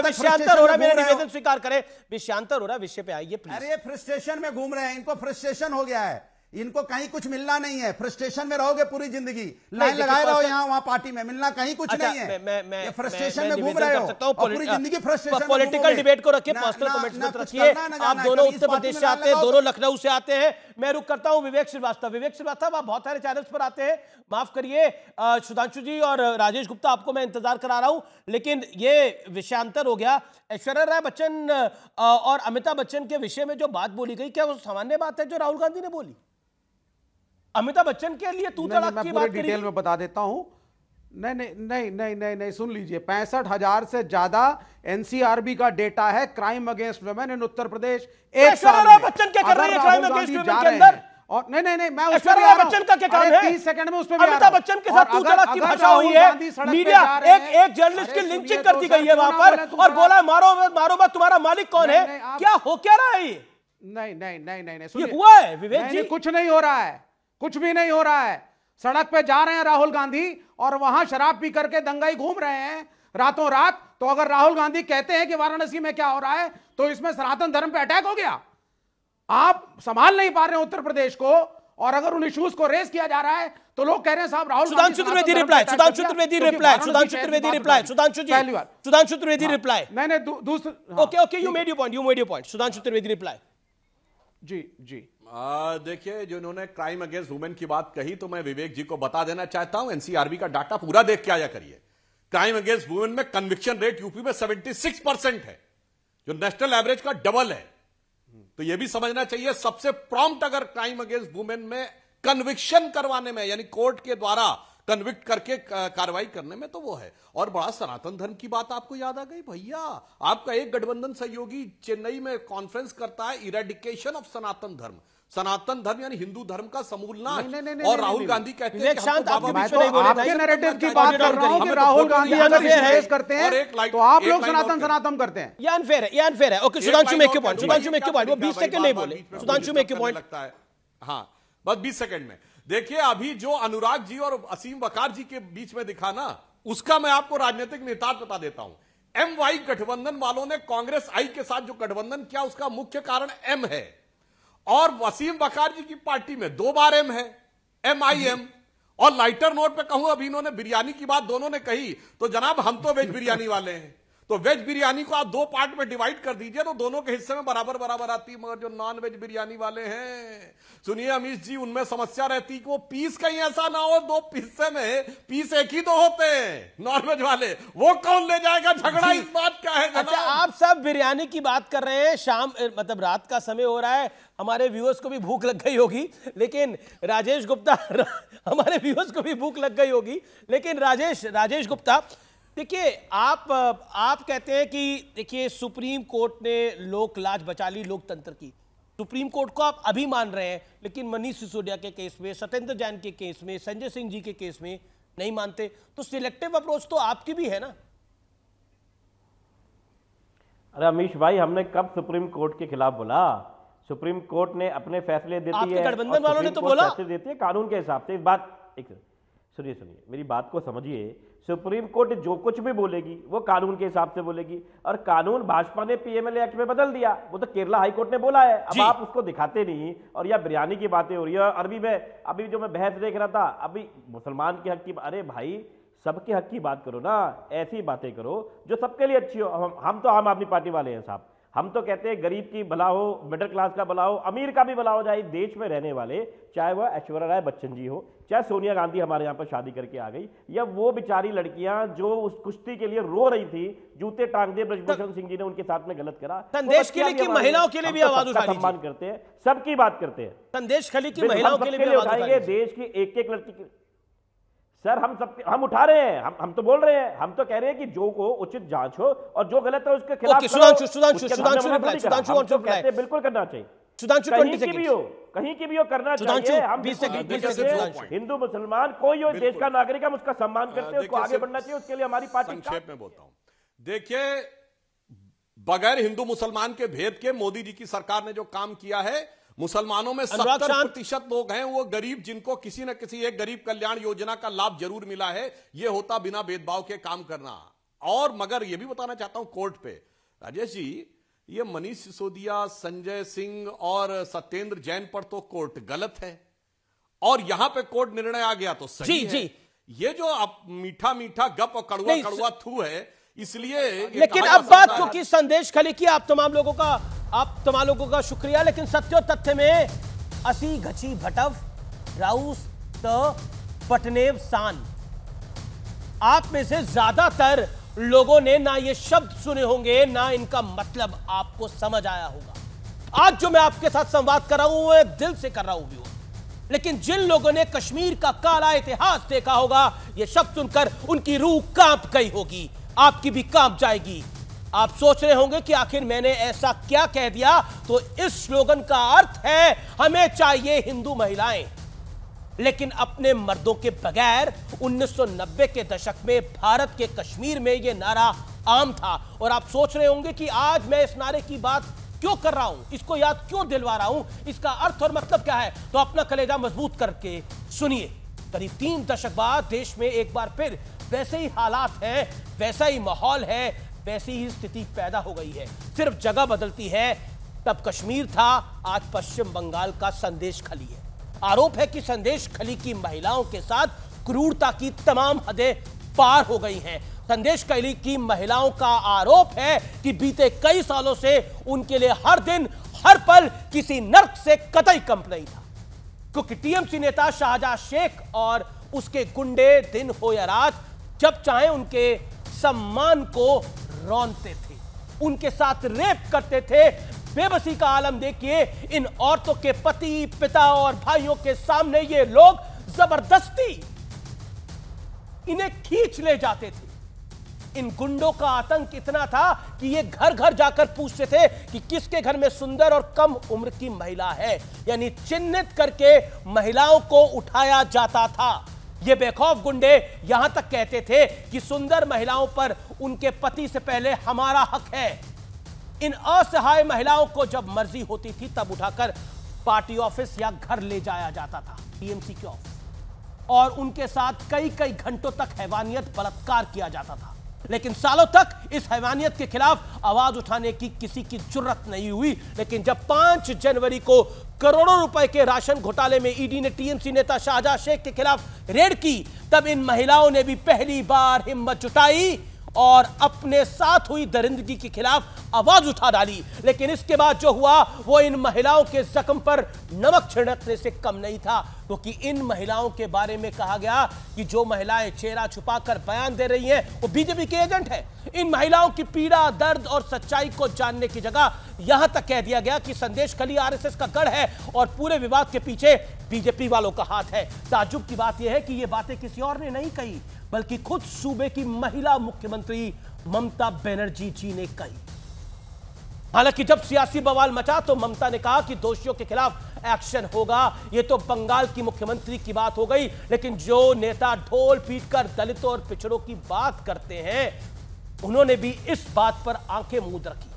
[SPEAKER 1] विषयांतर हो रहा है, मेरा निवेदन स्वीकार करें, विषयांतर हो रहा है, विषय पे आइए प्लीज।
[SPEAKER 9] अरे फ्रस्ट्रेशन में घूम रहे हैं, इनको फ्रस्ट्रेशन हो गया है, इनको कहीं कुछ मिलना नहीं है, फ्रस्ट्रेशन में रहोगे पूरी जिंदगी, लाइन लगाए रहो यहाँ वहां पार्टी में, मिलना कहीं कुछ नहीं है। मैं फ्रस्ट्रेशन में घूम रहे हो, पूरी जिंदगी फ्रस्ट्रेशन।
[SPEAKER 1] पॉलिटिकल डिबेट को रखिए, पर्सनल कमेंट्स मत रखिए। आप दोनों उत्तर प्रदेश से आते हैं, दोनों लखनऊ से आते हैं। मैं रुक करता हूं विवेक श्रीवास्तव। विवेक श्रीवास्तव, आप बहुत सारे चैनल्स पर आते हैं, माफ करिए सुधांशु जी और राजेश गुप्ता, आपको मैं इंतजार करा रहा हूं, लेकिन ये विषयांतर हो गया। ऐश्वर्या राय बच्चन और अमिताभ बच्चन के विषय में जो बात बोली गई, क्या वो सामान्य बात है जो राहुल गांधी ने बोली? अमिताभ बच्चन के लिए तू तड़क की बात
[SPEAKER 12] डिटेल में बता देता हूं। नहीं, सुन लीजिए, 65,000 से ज्यादा एनसीआरबी का डेटा है crime against women in Uttar Pradesh. एक साल में
[SPEAKER 1] बच्चन क्या कर रही है क्राइम अगेंस्ट वुमेन के अंदर?
[SPEAKER 12] और नहीं, मैं उस
[SPEAKER 1] ऐश्वर्या बच्चन का क्या काम है?
[SPEAKER 12] 30 सेकंड में उस पे
[SPEAKER 1] अमिताभ बच्चन के साथ तू तड़क की भाषा हुई है, मीडिया एक जर्नलिस्ट की लिंचिंग कर दी गई है वहां पर, और बोला मारो मत, तुम्हारा मालिक कौन है? क्या हो क्या रहा है ये?
[SPEAKER 12] नहीं,
[SPEAKER 1] हुआ है विवेक जी?
[SPEAKER 12] कुछ नहीं हो रहा है, कुछ भी नहीं हो रहा है। सड़क पे जा रहे हैं राहुल गांधी और वहां शराब पी करके दंगाई घूम रहे हैं रातों रात। तो अगर राहुल गांधी कहते हैं कि वाराणसी में क्या हो रहा है, तो इसमें सनातन धर्म पे अटैक हो गया। आप संभाल नहीं पा रहे हैं उत्तर प्रदेश को, और अगर उन इश्यूज को रेस किया जा रहा है तो लोग कह रहे हैं साहब Rahul
[SPEAKER 1] Sudhanshu Trivedi reply, Sudhanshu Trivedi reply, Sudhanshu Trivedi reply, Sudhanshu ji, Sudhanshu Trivedi reply.
[SPEAKER 12] नहीं, दूसरा
[SPEAKER 1] okay, you made your point, Sudhanshu Trivedi reply.
[SPEAKER 12] जी
[SPEAKER 10] देखिए, जो इन्होंने क्राइम अगेंस्ट वुमेन की बात कही, तो मैं विवेक जी को बता देना चाहता हूं, एनसीआरबी का डाटा पूरा देख के आया करिए। क्राइम अगेंस्ट वुमेन में कन्विक्शन रेट यूपी में 76% है, जो नेशनल एवरेज का डबल है। तो यह भी समझना चाहिए, सबसे प्रॉम्प्ट अगर क्राइम अगेंस्ट वुमेन में कन्विक्शन करवाने में, यानी कोर्ट के द्वारा कन्विक्ट करके कार्रवाई करने में, तो वो है। और बड़ा सनातन धर्म की बात आपको याद आ गई भैया। आपका एक गठबंधन सहयोगी चेन्नई में कॉन्फ्रेंस करता है, इरेडिकेशन ऑफ सनातन धर्म। सनातन धर्म यानी हिंदू धर्म का समूल नाश। और राहुल गांधी कहते हैं कि
[SPEAKER 12] आपके नैरेटिव की बात कर रहा हूं कि राहुल गांधी अगर फेस करते हैं तो आप लोग सनातन करते हैं।
[SPEAKER 1] ये अनफेयर है। Okay, Sudhanshu make your point, वो 20 सेकंड नहीं बोले। सुधांशु मेक योर पॉइंट
[SPEAKER 10] लगता है, हाँ बस 20 सेकंड में। देखिए, अभी जो अनुराग जी और असीम वकार जी के बीच में दिखा ना, उसका मैं आपको राजनीतिक निहितार्थ बता देता हूं। एमवाई गठबंधन वालों ने कांग्रेस आई के साथ जो गठबंधन किया, उसका मुख्य कारण एम है। और वसीम वकार जी की पार्टी में 2 बार एम है, MIM। और लाइटर नोट पे कहूं, अभी इन्होंने बिरयानी की बात दोनों ने कही, तो जनाब हम तो वेज बिरयानी वाले हैं, तो वेज बिरयानी को आप 2 पार्ट में डिवाइड कर दीजिए तो दोनों के हिस्से में बराबर बराबर आती है। मगर जो नॉन वेज बिरयानी वाले हैं, सुनिए अमीश जी, उनमें समस्या रहती कि वो पीस कहीं ऐसा ना हो, 2 हिस्से में पीस एक ही तो होते हैं नॉन वेज वाले, वो कौन ले जाएगा? झगड़ा इस बात का है।
[SPEAKER 1] अच्छा, आप सब बिरयानी की बात कर रहे हैं, शाम मतलब रात का समय हो रहा है, हमारे व्यूअर्स को भी भूख लग गई होगी, लेकिन राजेश गुप्ता हमारे व्यूअर्स को भी भूख लग गई होगी, लेकिन राजेश गुप्ता, देखिए, आप कहते हैं कि देखिए सुप्रीम कोर्ट ने लोक लाज बचा ली लोकतंत्र की। सुप्रीम कोर्ट को आप अभी मान रहे हैं, लेकिन मनीष सिसोदिया के केस में, सत्येंद्र जैन के केस में, संजय सिंह जी के केस में नहीं मानते। तो सिलेक्टिव अप्रोच तो आपकी भी है ना?
[SPEAKER 11] अरे अमीश भाई, हमने कब सुप्रीम कोर्ट के खिलाफ बोला? सुप्रीम कोर्ट ने अपने फैसले देती है,
[SPEAKER 1] गठबंधन वालों ने तो बोला
[SPEAKER 11] फैसले देती है कानून के हिसाब से। इस बात एक सुनिए मेरी बात को समझिए। सुप्रीम कोर्ट जो कुछ भी बोलेगी वो कानून के हिसाब से बोलेगी, और कानून भाजपा ने PMLA एक्ट में बदल दिया, वो तो केरला हाई कोर्ट ने बोला है। अब आप उसको दिखाते नहीं, और यह बिरयानी की बातें हो रही है। अभी जो मैं बहस देख रहा था, अभी मुसलमान के हक की, अरे भाई सबके हक की बात करो ना, ऐसी बातें करो जो सबके लिए अच्छी हो। हम तो आम आदमी पार्टी वाले हैं साहब, हम तो कहते हैं गरीब की भला हो, मिडिल क्लास का भला हो, अमीर का भी भला हो जाए। देश में रहने वाले, चाहे वह ऐश्वर्या राय बच्चन जी हो, चाहे सोनिया गांधी हमारे यहाँ पर शादी करके आ गई, या वो बेचारी लड़कियां जो उस कुश्ती के लिए रो रही थी, जूते टांग दिए ब्रजभूषण सिंह जी ने उनके साथ में गलत करा।
[SPEAKER 1] संदेश खली की महिलाओं के लिए भी आवाज उठाएंगे,
[SPEAKER 11] सम्मान करते हैं, सबकी बात करते हैं।
[SPEAKER 1] संदेश खली की महिलाओं के लिए भी आवाज
[SPEAKER 11] उठाएंगे, देश की एक एक लड़की की। सर हम उठा रहे हैं, हम तो बोल रहे हैं, हम तो कह रहे हैं कि जो को उचित जांच हो और जो गलत है उसके खिलाफ बिल्कुल करना चाहिए। कहीं की भी हो करना चाहिए। हम हिंदू मुसलमान कोई हो, देश का नागरिक, हम उसका सम्मान करते हैं, उसको आगे बढ़ना चाहिए, उसके लिए हमारी पार्टी।
[SPEAKER 10] संक्षेप में बोलता हूं, देखिए बगैर हिंदू मुसलमान के भेद के मोदी जी की सरकार ने जो काम किया है, मुसलमानों में 70% लोग हैं वो गरीब, जिनको किसी न किसी एक गरीब कल्याण योजना का लाभ जरूर मिला है। ये होता बिना भेदभाव के काम करना। और मगर ये भी बताना चाहता हूं कोर्ट पे, राजेश जी, ये मनीष सिसोदिया, संजय सिंह और सत्येंद्र जैन पर तो कोर्ट गलत है और यहां पे कोर्ट निर्णय आ गया तो सही है। ये जो अब मीठा मीठा गप और कड़वा कड़वा थू है, इसलिए।
[SPEAKER 1] लेकिन अब बात क्योंकि संदेश खली की, आप तमाम लोगों का शुक्रिया। लेकिन सत्यो तथ्य में असी घची भटव राउस त पटनेव सान, आप में से ज्यादातर लोगों ने ना ये शब्द सुने होंगे, ना इनका मतलब आपको समझ आया होगा। आज जो मैं आपके साथ संवाद कर रहा हूं वो दिल से कर रहा हूं, लेकिन जिन लोगों ने कश्मीर का काला इतिहास देखा होगा, ये शब्द सुनकर उनकी रूह कांप गई होगी, आपकी भी कांप जाएगी। आप सोच रहे होंगे कि आखिर मैंने ऐसा क्या कह दिया। तो इस स्लोगन का अर्थ है हमें चाहिए हिंदू महिलाएं, लेकिन अपने मर्दों के बगैर। 1990 के दशक में भारत के कश्मीर में यह नारा आम था। और आप सोच रहे होंगे कि आज मैं इस नारे की बात क्यों कर रहा हूं, इसको याद क्यों दिलवा रहा हूं, इसका अर्थ और मतलब क्या है। तो अपना कलेजा मजबूत करके सुनिए। करीब 3 दशक बाद देश में एक बार फिर वैसे ही हालात हैं, वैसा ही माहौल है, वैसी ही स्थिति पैदा हो गई है। सिर्फ जगह बदलती है। तब कश्मीर था, आज पश्चिम बंगाल का संदेश खली है। आरोप है कि संदेश खली की महिलाओं के साथ क्रूरता की तमाम हदें पार हो गई हैं। संदेश खली की महिलाओं का आरोप है कि बीते कई सालों से उनके लिए हर दिन हर पल किसी नर्क से कतई कम नहीं था, क्योंकि टीएमसी नेता शाहजहां शेख और उसके गुंडे दिन हो या रात जब चाहे उनके सम्मान को रौंदते थे, उनके साथ रेप करते थे। बेबसी का आलम देखिए। इन औरतों के पति, पिता और भाइयों के सामने ये लोग जबरदस्ती इन्हें खींच ले जाते थे। इन गुंडों का आतंक इतना था कि ये घर घर जाकर पूछते थे कि किसके घर में सुंदर और कम उम्र की महिला है, यानी चिन्हित करके महिलाओं को उठाया जाता था। ये बेखौफ गुंडे यहां तक कहते थे कि सुंदर महिलाओं पर उनके पति से पहले हमारा हक है। इन असहाय महिलाओं को जब मर्जी होती थी तब उठाकर पार्टी ऑफिस या घर ले जाया जाता था, टीएमसी के ऑफिस, और उनके साथ कई कई घंटों तक हैवानियत, बलात्कार किया जाता था। लेकिन सालों तक इस हैवानियत के खिलाफ आवाज उठाने की किसी की जुर्रत नहीं हुई। लेकिन जब 5 जनवरी को करोड़ों रुपए के राशन घोटाले में ईडी ने टीएमसी नेता शाहजहां शेख के खिलाफ रेड की, तब इन महिलाओं ने भी पहली बार हिम्मत जुटाई और अपने साथ हुई दरिंदगी के खिलाफ आवाज उठा डाली। लेकिन इसके बाद जो हुआ वो इन महिलाओं के जख्म पर नमक छिड़कने से कम नहीं था, क्योंकि इन महिलाओं के बारे में कहा गया कि जो महिलाएं चेहरा छुपाकर बयान दे रही हैं वो बीजेपी के एजेंट हैं। इन महिलाओं की पीड़ा, दर्द और सच्चाई को जानने की जगह यहां तक कह दिया गया कि संदेश खली आरएसएस का गढ़ है और पूरे विवाद के पीछे बीजेपी वालों का हाथ है। ताज्जुब की बात यह है कि ये बातें किसी और ने नहीं कही, बल्कि खुद सूबे की महिला मुख्यमंत्री ममता बनर्जी जी ने कही। हालांकि जब सियासी बवाल मचा तो ममता ने कहा कि दोषियों के खिलाफ एक्शन होगा। यह तो बंगाल की मुख्यमंत्री की बात हो गई, लेकिन जो नेता ढोल पीटकर दलितों और पिछड़ों की बात करते हैं उन्होंने भी इस बात पर आंखें मूंद रखी।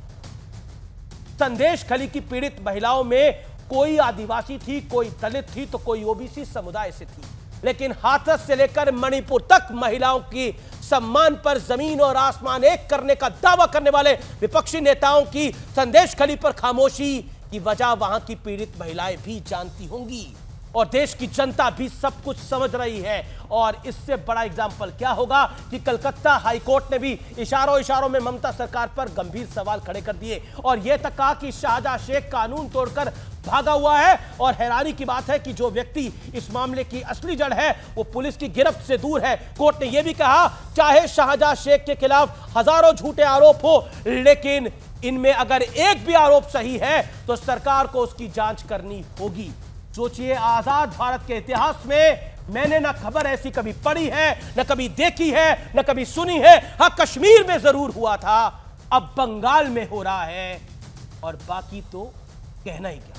[SPEAKER 1] संदेश खली की पीड़ित महिलाओं में कोई आदिवासी थी, कोई दलित थी, तो कोई ओबीसी समुदाय से थी। लेकिन हाथरस से लेकर मणिपुर तक महिलाओं की सम्मान पर जमीन और आसमान एक करने का दावा करने वाले विपक्षी नेताओं की संदेश खली पर खामोशी की वजह वहां की पीड़ित महिलाएं भी जानती होंगी और देश की जनता भी सब कुछ समझ रही है। और इससे बड़ा एग्जाम्पल क्या होगा कि कलकत्ता हाईकोर्ट ने भी इशारों में ममता सरकार पर गंभीर सवाल खड़े कर दिए और यह तक कहा कि शाहजहां शेख कानून तोड़कर भागा हुआ है। और हैरानी की बात है कि जो व्यक्ति इस मामले की असली जड़ है वो पुलिस की गिरफ्त से दूर है। कोर्ट ने यह भी कहा चाहे शाहजहां शेख के खिलाफ हजारों झूठे आरोप हो, लेकिन इनमें अगर एक भी आरोप सही है तो सरकार को उसकी जांच करनी होगी। सोचिए, आजाद भारत के इतिहास में मैंने ना खबर ऐसी कभी पढ़ी है, ना कभी देखी है, ना कभी सुनी है। हाँ, कश्मीर में जरूर हुआ था, अब बंगाल में हो रहा है, और बाकी तो कहना ही क्या।